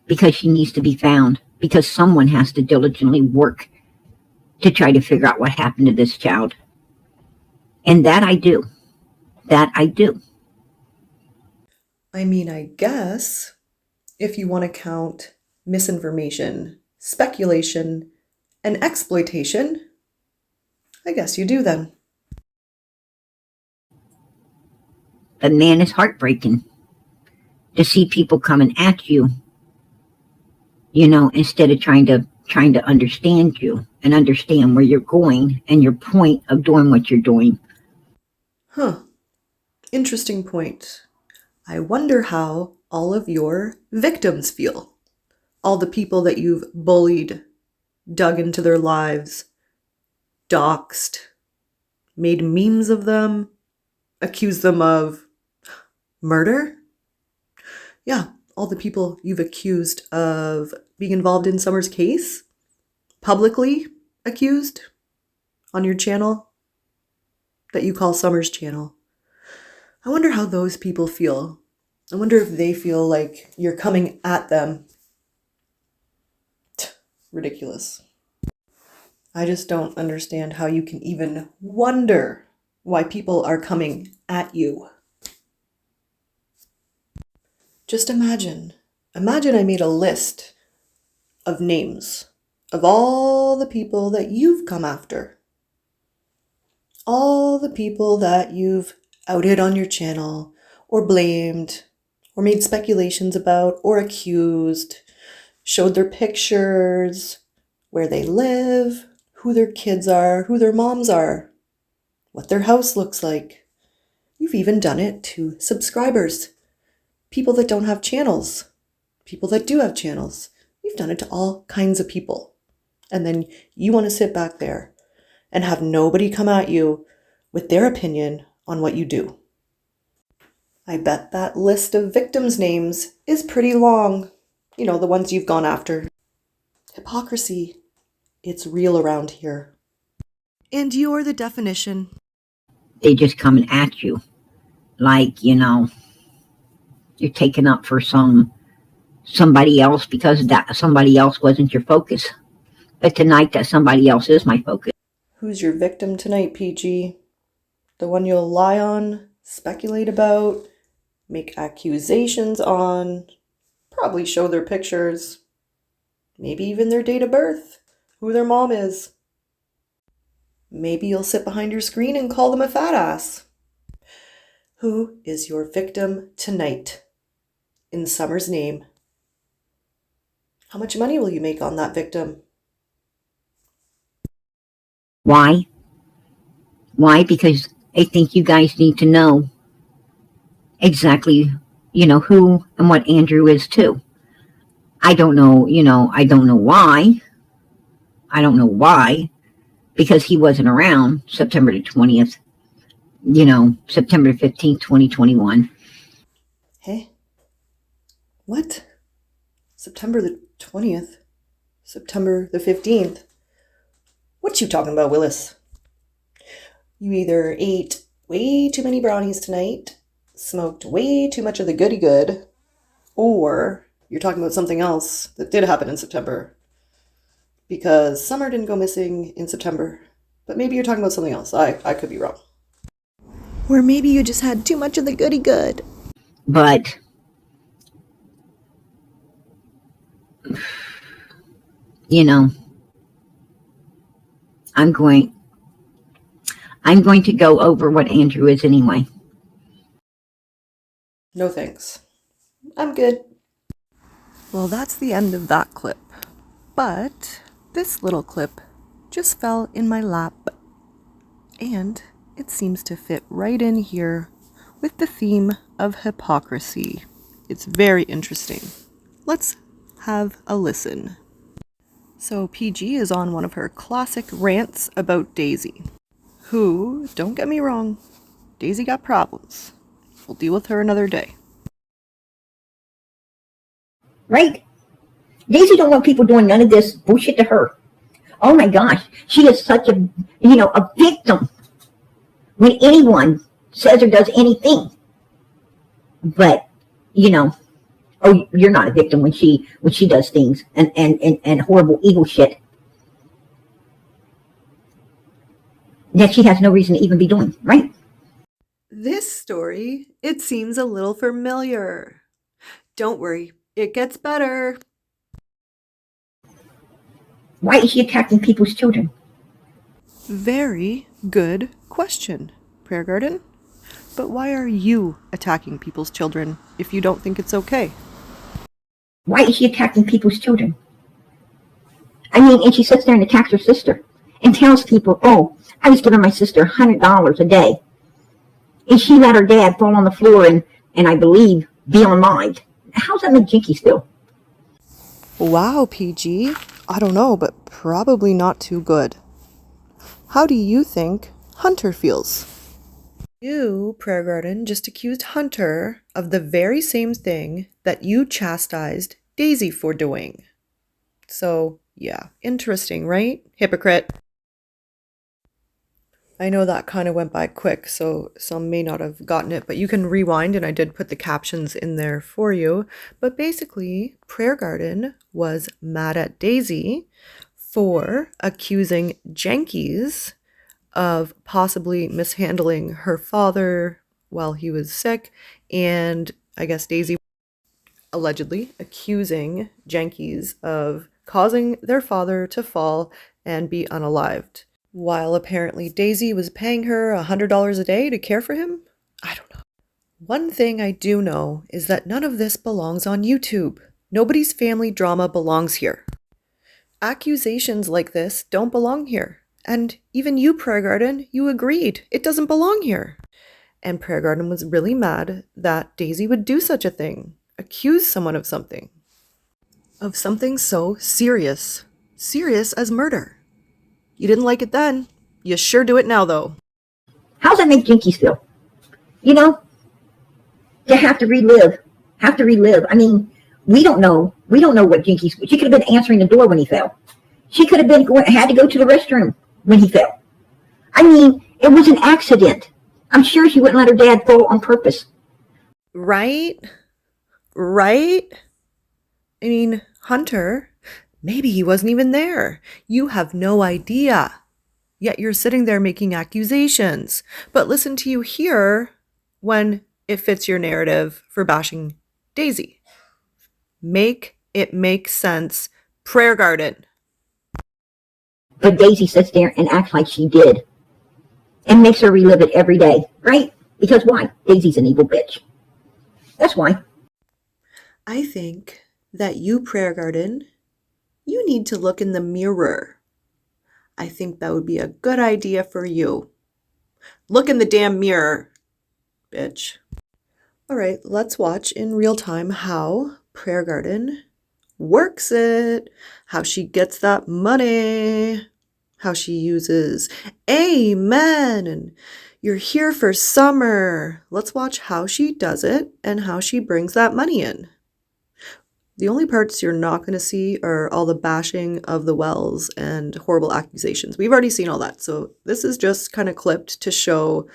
Because she needs to be found. Because someone has to diligently work to try to figure out what happened to this child. And that I do. That I do. I mean, I guess if you want to count misinformation, speculation, and exploitation, I guess you do then. But man, it's heartbreaking to see people coming at you, instead of trying to understand you and understand where you're going and your point of doing what you're doing. Huh. Interesting point. I wonder how all of your victims feel. All the people that you've bullied, dug into their lives, doxed, made memes of them, accused them of murder? Yeah, all the people you've accused of being involved in Summer's case, publicly accused on your channel that you call Summer's channel. I wonder how those people feel. I wonder if they feel like you're coming at them. Ridiculous. I just don't understand how you can even wonder why people are coming at you. Just imagine I made a list of names of all the people that you've come after. All the people that you've outed on your channel, or blamed, or made speculations about, or accused, showed their pictures, where they live, who their kids are, who their moms are, what their house looks like. You've even done it to subscribers, people that don't have channels, people that do have channels. You've done it to all kinds of people. And then you want to sit back there and have nobody come at you with their opinion on what you do. I bet that list of victims' names is pretty long. The ones you've gone after. Hypocrisy. It's real around here. And you're the definition. They just coming at you like, you're taking up for somebody else because that somebody else wasn't your focus. But tonight that somebody else is my focus. Who's your victim tonight, PG? The one you'll lie on, speculate about, make accusations on, probably show their pictures, maybe even their date of birth, who their mom is. Maybe you'll sit behind your screen and call them a fat ass. Who is your victim tonight? In Summer's name. How much money will you make on that victim? Why? Why? Because I think you guys need to know exactly, who and what Andrew is too. I don't know, I don't know why. I don't know why. Because he wasn't around September the 20th, September 15th, 2021. Hey? What? September the 20th? September the 15th? What you talking about, Willis? You either ate way too many brownies tonight, smoked way too much of the goody good, or you're talking about something else that did happen in September. Because Summer didn't go missing in September. But maybe you're talking about something else. I could be wrong. Or maybe you just had too much of the goody good. But I'm going to go over what Andrew is anyway. No thanks. I'm good. Well, that's the end of that clip. But this little clip just fell in my lap. And it seems to fit right in here with the theme of hypocrisy. It's very interesting. Let's have a listen. So PG is on one of her classic rants about Daisy, who, don't get me wrong, Daisy got problems. We'll deal with her another day. Right? Daisy don't want people doing none of this bullshit to her. Oh my gosh, she is such a victim when anyone says or does anything. But, oh, you're not a victim when she does things and horrible evil shit that she has no reason to even be doing, right? This story, it seems a little familiar. Don't worry, it gets better. Why is she attacking people's children? Very good question, Prayer Garden. But why are you attacking people's children if you don't think it's okay? Why is she attacking people's children? I mean, and she sits there and attacks her sister and tells people, oh, I was giving my sister $100 a day. And she let her dad fall on the floor and I believe, be unlived. How's that make jinkies feel? Wow, PG. I don't know, but probably not too good. How do you think Hunter feels? You, Prayer Garden, just accused Hunter of the very same thing that you chastised Daisy for doing. So, yeah, interesting, right? Hypocrite. I know that kind of went by quick, so some may not have gotten it, but you can rewind, and I did put the captions in there for you. But basically, Prayer Garden was mad at Daisy for accusing Jenkins of possibly mishandling her father while he was sick, and I guess Daisy allegedly accusing Jenkins of causing their father to fall and be unalived, while apparently Daisy was paying her $100 a day to care for him? I don't know. One thing I do know is that none of this belongs on YouTube. Nobody's family drama belongs here. Accusations like this don't belong here. And even you, Prayer Garden, you agreed. It doesn't belong here. And Prayer Garden was really mad that Daisy would do such a thing. Accuse someone of something. Of something so serious. Serious as murder. You didn't like it then. You sure do it now, though. How's that make jinkies feel? To have to relive. I mean, we don't know what jinkies. She could have been answering the door when he fell. She could have had to go to the restroom when he fell. I mean, it was an accident. I'm sure she wouldn't let her dad fall on purpose. Right? I mean, Hunter, maybe he wasn't even there. You have no idea. Yet you're sitting there making accusations. But listen to you here when it fits your narrative for bashing Daisy. Make it make sense, Prayer Garden. But Daisy sits there and acts like she did. And makes her relive it every day, right? Because why? Daisy's an evil bitch. That's why. I think that you, Prayer Garden, you need to look in the mirror. I think that would be a good idea for you. Look in the damn mirror, bitch. All right, let's watch in real time how Prayer Garden works it, how she gets that money, how she uses amen, and you're here for summer. Let's watch how she does it and how she brings that money in. The only parts you're not going to see are all the bashing of the wells and horrible accusations. We've already seen all that. So this is just kind of clipped to show,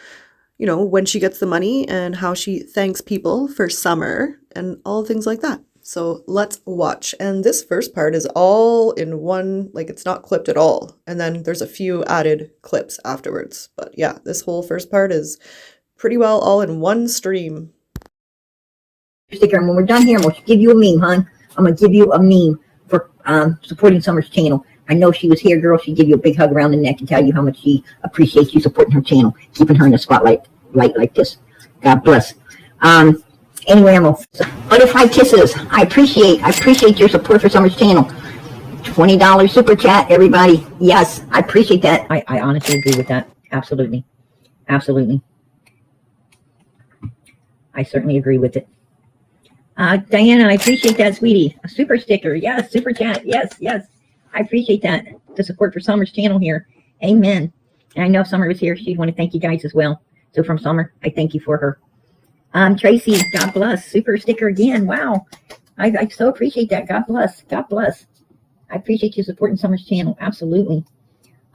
when she gets the money and how she thanks people for summer and all things like that. So let's watch. And this first part is all in one, it's not clipped at all. And then there's a few added clips afterwards. But yeah, this whole first part is pretty well all in one stream. Sticker, and when we're done here, I'm going to give you a meme, hon. I'm going to give you a meme for supporting Summer's channel. I know she was here, girl. She'd give you a big hug around the neck and tell you how much she appreciates you supporting her channel, keeping her in the spotlight like this. God bless. Anyway, I'm butterfly kisses. I appreciate your support for Summer's channel. $20 super chat, everybody. Yes, I appreciate that. I honestly agree with that. Absolutely. Absolutely. I certainly agree with it. Diana, I appreciate that, sweetie. A super sticker. Yes. Super chat. Yes. Yes. I appreciate that. The support for Summer's channel here. Amen. And I know if Summer was here, she'd want to thank you guys as well. So from Summer, I thank you for her. Tracy, God bless. Super sticker again. Wow. I so appreciate that. God bless. God bless. I appreciate you supporting Summer's channel. Absolutely.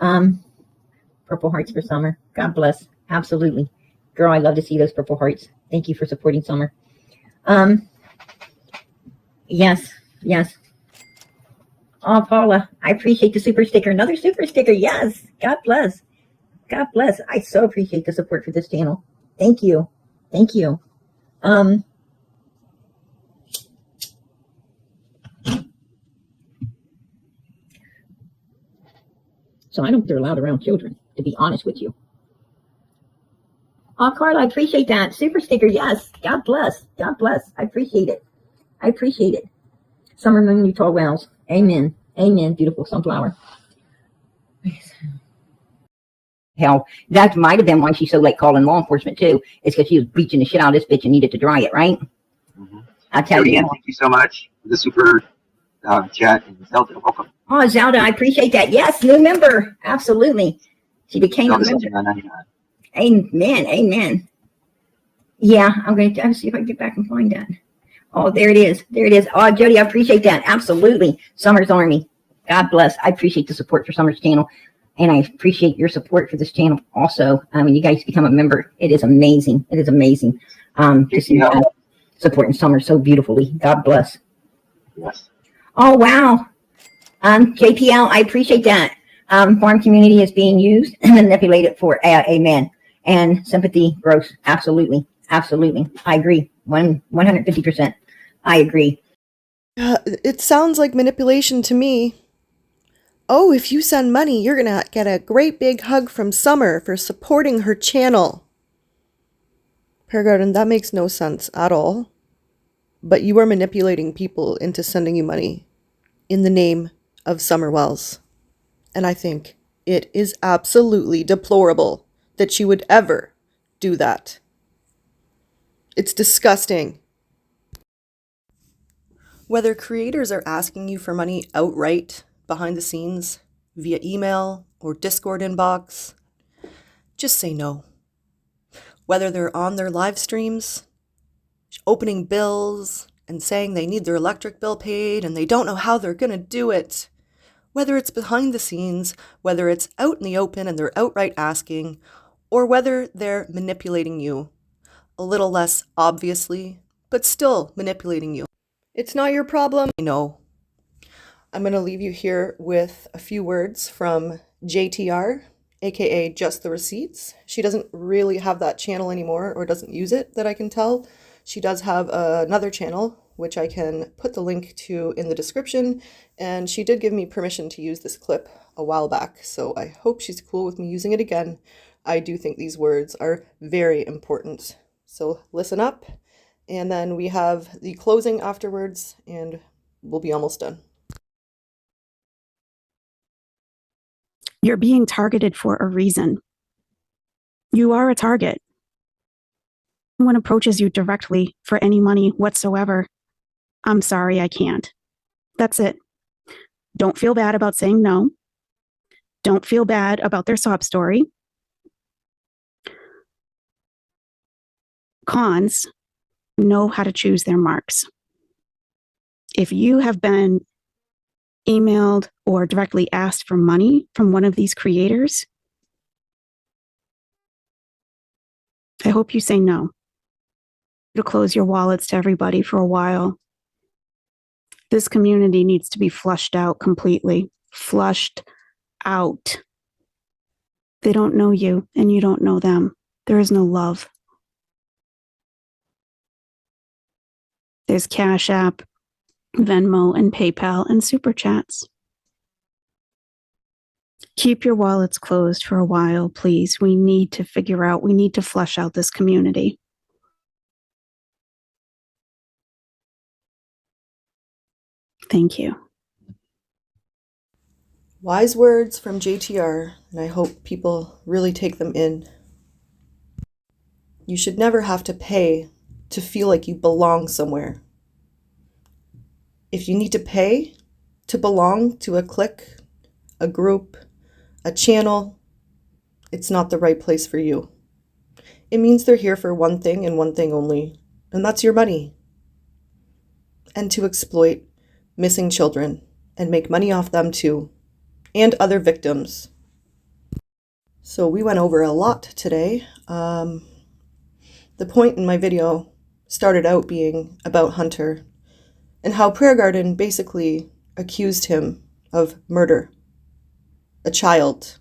Purple hearts for Summer. God bless. Absolutely. Girl, I love to see those purple hearts. Thank you for supporting Summer. Yes. Yes. Oh, Paula, I appreciate the super sticker. Another super sticker. Yes. God bless. God bless. I so appreciate the support for this channel. Thank you. Thank you. So I don't think they're allowed around children, to be honest with you. Oh, Carla, I appreciate that. Super sticker. Yes. God bless. God bless. I appreciate it. I appreciate it. Summer moon, you tall wells. Amen. Amen. Beautiful sunflower. Hell, that might have been why she's so late calling law enforcement too. It's because she was bleaching the shit out of this bitch and needed to dry it, right? Mm-hmm. I tell you. Thank you so much for the super chat, and Zelda, welcome. Oh, Zelda, I appreciate that. Yes, new member. Absolutely. She became a member. Amen. Amen. Yeah, I'm going to see if I can get back and find that. Oh, there it is. There it is. Oh, Jody, I appreciate that. Absolutely. Summer's Army. God bless. I appreciate the support for Summer's channel. And I appreciate your support for this channel also. I mean, you guys become a member. It is amazing. It is amazing to see you supporting Summer so beautifully. God bless. Yes. Oh, wow. JPL, I appreciate that. Farm community is being used and manipulated for amen. And sympathy grows. Absolutely. Absolutely. I agree. 150%. I agree. It sounds like manipulation to me. Oh, if you send money, you're gonna get a great big hug from Summer for supporting her channel. Paragarden, that makes no sense at all. But you are manipulating people into sending you money in the name of Summer Wells. And I think it is absolutely deplorable that you would ever do that. It's disgusting. Whether creators are asking you for money outright behind the scenes, via email or Discord inbox, just say no. Whether they're on their live streams, opening bills and saying they need their electric bill paid and they don't know how they're going to do it. Whether it's behind the scenes, whether it's out in the open and they're outright asking, or whether they're manipulating you, a little less obviously, but still manipulating you. It's not your problem. I know. I'm going to leave you here with a few words from JTR, aka Just the Receipts. She doesn't really have that channel anymore, or doesn't use it that I can tell. She does have another channel, which I can put the link to in the description, and she did give me permission to use this clip a while back, so I hope she's cool with me using it again. I do think these words are very important. So listen up, and then we have the closing afterwards, and we'll be almost done. You're being targeted for a reason. You are a target. When someone approaches you directly for any money whatsoever, I'm sorry, I can't. That's it. Don't feel bad about saying no. Don't feel bad about their sob story. Cons know how to choose their marks. If you have been emailed or directly asked for money from one of these creators, I hope you say no. To close your wallets to everybody for a while. This community needs to be flushed out completely. Flushed out. They don't know you and you don't know them. There is no love. There's Cash App, Venmo, and PayPal, and Super Chats. Keep your wallets closed for a while, please. We need to flush out this community. Thank you. Wise words from JTR, and I hope people really take them in. You should never have to pay to feel like you belong somewhere. If you need to pay to belong to a clique, a group, a channel, it's not the right place for you. It means they're here for one thing and one thing only, and that's your money. And to exploit missing children and make money off them too, and other victims. So we went over a lot today. The point in my video started out being about Hunter and how Prayer Garden basically accused him of murder. A child.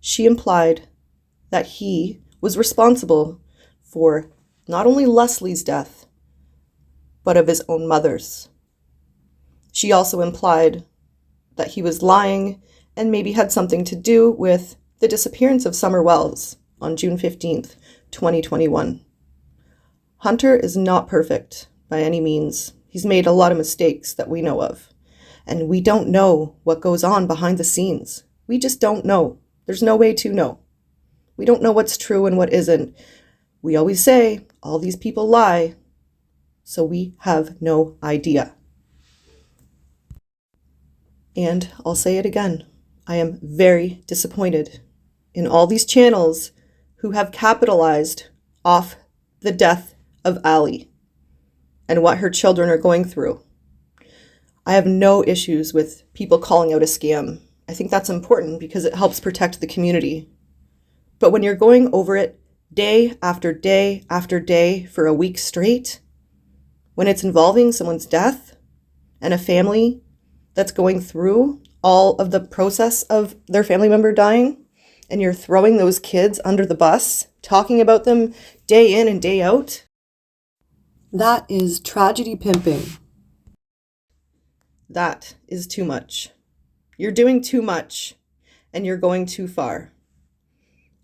She implied that he was responsible for not only Leslie's death, but of his own mother's. She also implied that he was lying and maybe had something to do with the disappearance of Summer Wells on June 15th, 2021. Hunter is not perfect by any means. He's made a lot of mistakes that we know of. And we don't know what goes on behind the scenes. We just don't know. There's no way to know. We don't know what's true and what isn't. We always say, all these people lie, so we have no idea. And I'll say it again. I am very disappointed in all these channels who have capitalized off the death of Allie and what her children are going through. I have no issues with people calling out a scam. I think that's important because it helps protect the community. But when you're going over it day after day after day for a week straight, when it's involving someone's death and a family that's going through all of the process of their family member dying, and you're throwing those kids under the bus, talking about them day in and day out, that is tragedy pimping. That is too much. You're doing too much, and you're going too far.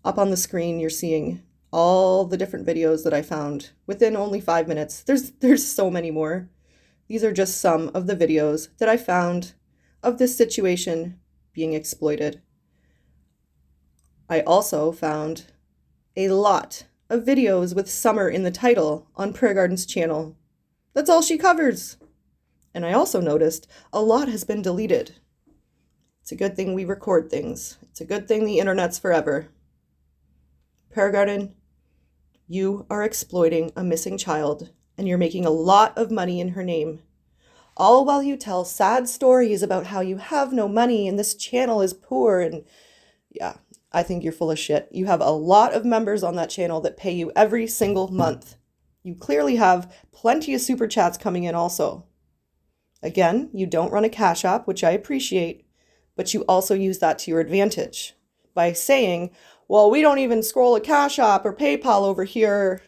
Up on the screen, you're seeing all the different videos that I found within only 5 minutes. There's so many more. These are just some of the videos that I found of this situation being exploited. I also found a lot of videos with Summer in the title on Prayer Garden's channel. That's all she covers. And I also noticed a lot has been deleted. It's a good thing we record things. It's a good thing the internet's forever. Prayer Garden, you are exploiting a missing child, and you're making a lot of money in her name. All while you tell sad stories about how you have no money and this channel is poor, and yeah, I think you're full of shit. You have a lot of members on that channel that pay you every single month. You clearly have plenty of super chats coming in also. Again, you don't run a Cash App, which I appreciate, but you also use that to your advantage by saying, well, we don't even scroll a Cash App or PayPal over here.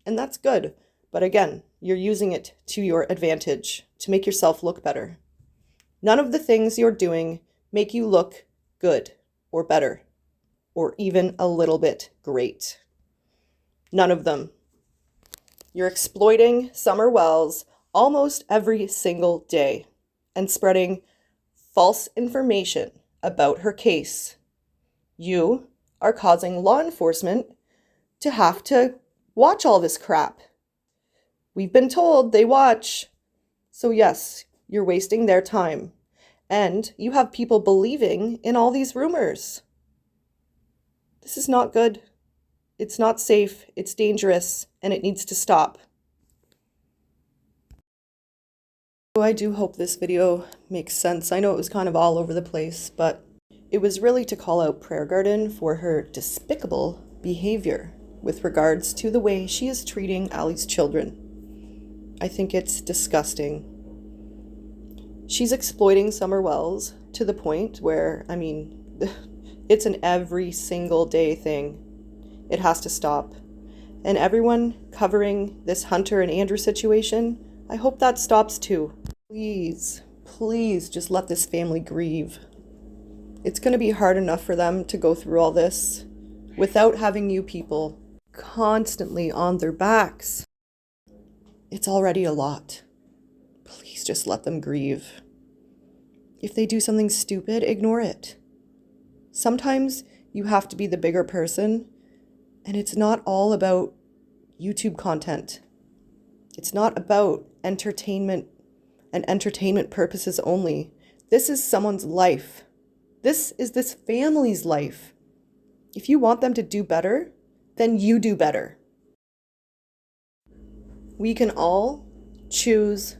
And that's good. But again, you're using it to your advantage to make yourself look better. None of the things you're doing make you look good or better or even a little bit great. None of them. You're exploiting Summer Wells almost every single day and spreading false information about her case. You are causing law enforcement to have to watch all this crap. We've been told they watch. So yes, you're wasting their time. And you have people believing in all these rumors. This is not good. It's not safe. It's dangerous. And it needs to stop. So I do hope this video makes sense. I know it was kind of all over the place, but it was really to call out Prayer Garden for her despicable behavior with regards to the way she is treating Allie's children. I think it's disgusting. She's exploiting Summer Wells to the point where, I mean, it's an every single day thing. It has to stop. And everyone covering this Hunter and Andrew situation, I hope that stops too. Please, please just let this family grieve. It's going to be hard enough for them to go through all this without having you people constantly on their backs. It's already a lot. Please just let them grieve. If they do something stupid, ignore it. Sometimes you have to be the bigger person, and it's not all about YouTube content. It's not about entertainment and entertainment purposes only. This is someone's life. This is this family's life. If you want them to do better, then you do better. We can all choose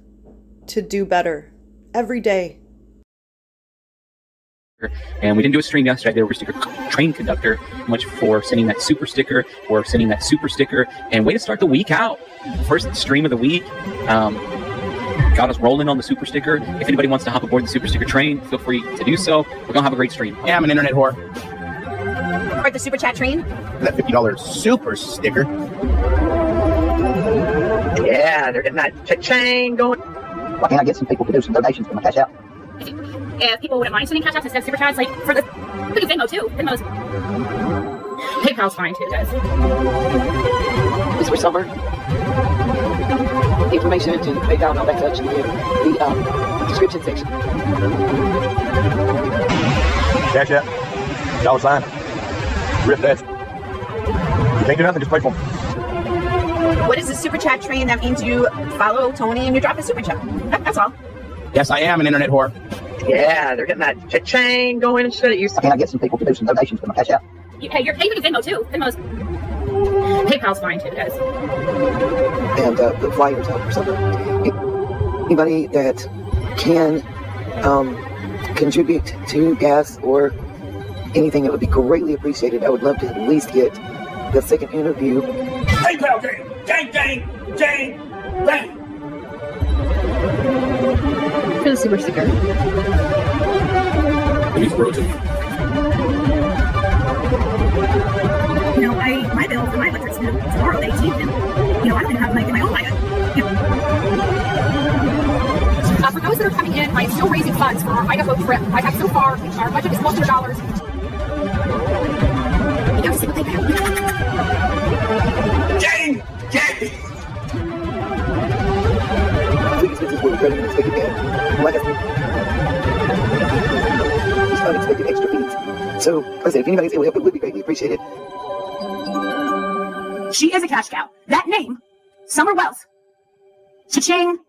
to do better every day. And we didn't do a stream yesterday. There was a sticker train conductor, much for sending that super sticker or sending that super sticker. And way to start the week out. First stream of the week. Got us rolling on the super sticker. If anybody wants to hop aboard the super sticker train, feel free to do so. We're going to have a great stream. Yeah, I'm an internet whore. Or the super chat train. That $50 super sticker. Yeah, they're getting that chain going. Why can't I get some people to do some donations for my cash out? If people wouldn't mind sending cash outs instead of super chats, like for the we do Venmo too. Venmo's PayPal's fine too, guys. It's for summer. Information to PayPal and all that such in the description section. Cash out. $sign. Grift that. You can't do nothing, just pay for them. What is the super chat train? That means you follow Tony and you drop a super chat. That's all. Yes, I am an internet whore. Yeah, they're getting that chain going and shit. Why can't I get some people to do some donations for my cash out? Hey, you're paying Venmo too. Venmo's PayPal's fine too, guys. And the flyers out for something. Anybody that can contribute to gas or anything, it would be greatly appreciated. I would love to at least get the second interview. PayPal gang! Gang, gang, gang, gang! For the super sticker. Please rotate. You know, my bill for my electric's due tomorrow, the 18th, and, you know, I don't even have money in my own life. For those that are coming in, I am still raising funds for our Idaho trip. I have so far, our budget is $100. You know, see what they do. Gang! Gang! Please, this is where we're going to take it down. Like I said, just unexpected extra fees. So, like I said, if anybody's able to help, it would be greatly appreciated. She is a cash cow. That name, Summer Wells. Cha-ching.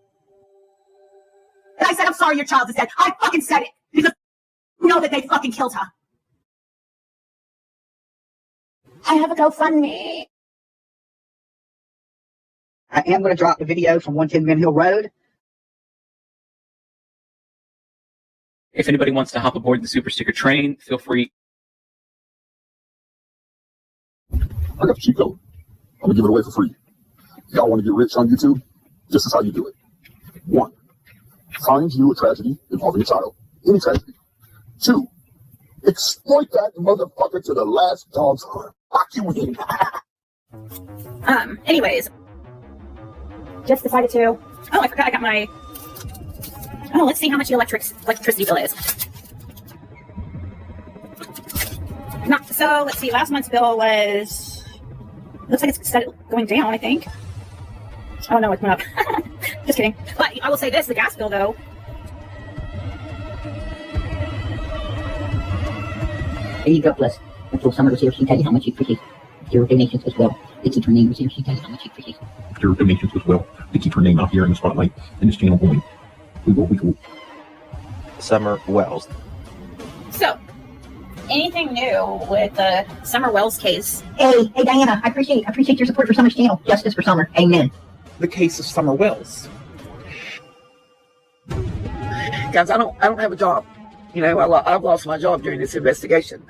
And I said, I'm sorry your child is dead. I fucking said it. Because you know that they fucking killed her. I have a GoFundMe. I am going to drop the video from 110 Min Hill Road. If anybody wants to hop aboard the super sticker train, feel free. I got the cheat code. I'm gonna give it away for free. Y'all want to get rich on YouTube? This is how you do it. 1. Find you a tragedy involving a child. Any tragedy. 2. Exploit that motherfucker to the last dog's heart. Fuck you in. Anyways. Just decided to. Oh, I forgot I got my. Oh, let's see how much the electricity bill is. So let's see. Last month's bill was. Looks like it's going down. I think. Oh no, it went up. Just kidding. But I will say this: the gas bill, though. There you go, Bliss. Until Summer was here, she'd tell you how much you appreciate your donations as well. Vicky Tornay was here, she'd tell you how much you appreciate your donations as well. Vicky Tornay out here in the spotlight in this channel only. We will. Summer Wells. So, anything new with the Summer Wells case? Hey, Diana, I appreciate your support for Summer's channel. Justice for Summer. Amen. The case of Summer Wells. Guys, I don't have a job. You know, I've lost my job during this investigation.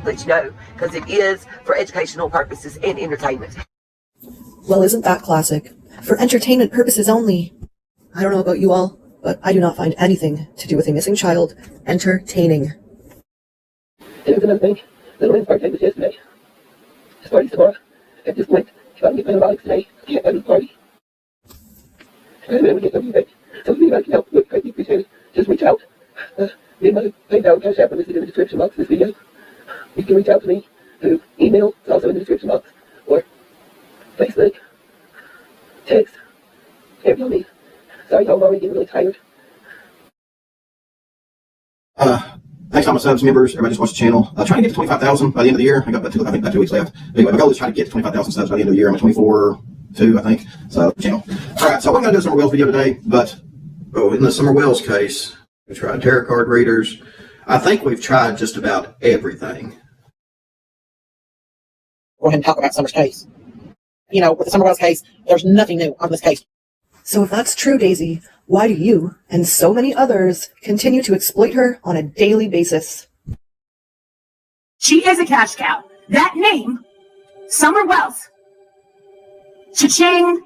Let you know, because it is for educational purposes and entertainment. Well, isn't that classic? For entertainment purposes only. I don't know about you all, but I do not find anything to do with a missing child entertaining. There was another thing. Little Lynn's birthday was yesterday. His party's tomorrow. At this point, if I can get my antibiotics today, I can't go to the party. If I ever get something back, so if anybody can help, would greatly appreciate it. Just reach out. Me and my PayPal Cash App are listed in the description box of this video. You can reach out to me through email, it's also in the description box, or Facebook, text, whatever y'all need. Sorry, y'all, I'm already getting really tired. all my subs, members, everybody just watch the channel. Trying to get to 25,000 by the end of the year. I got about 2 weeks left. Anyway, my goal is try to get to 25,000 subs by the end of the year. I'm at 24.2, I think. So, the channel. All right, so we're going to do a Summer Wells video today, but in the Summer Wells case, we tried tarot card readers. I think we've tried just about everything. Go ahead and talk about Summer's case. You know, with the Summer Wells case, there's nothing new on this case. So if that's true, Daisy, why do you and so many others continue to exploit her on a daily basis? She is a cash cow. That name, Summer Wells, cha-ching,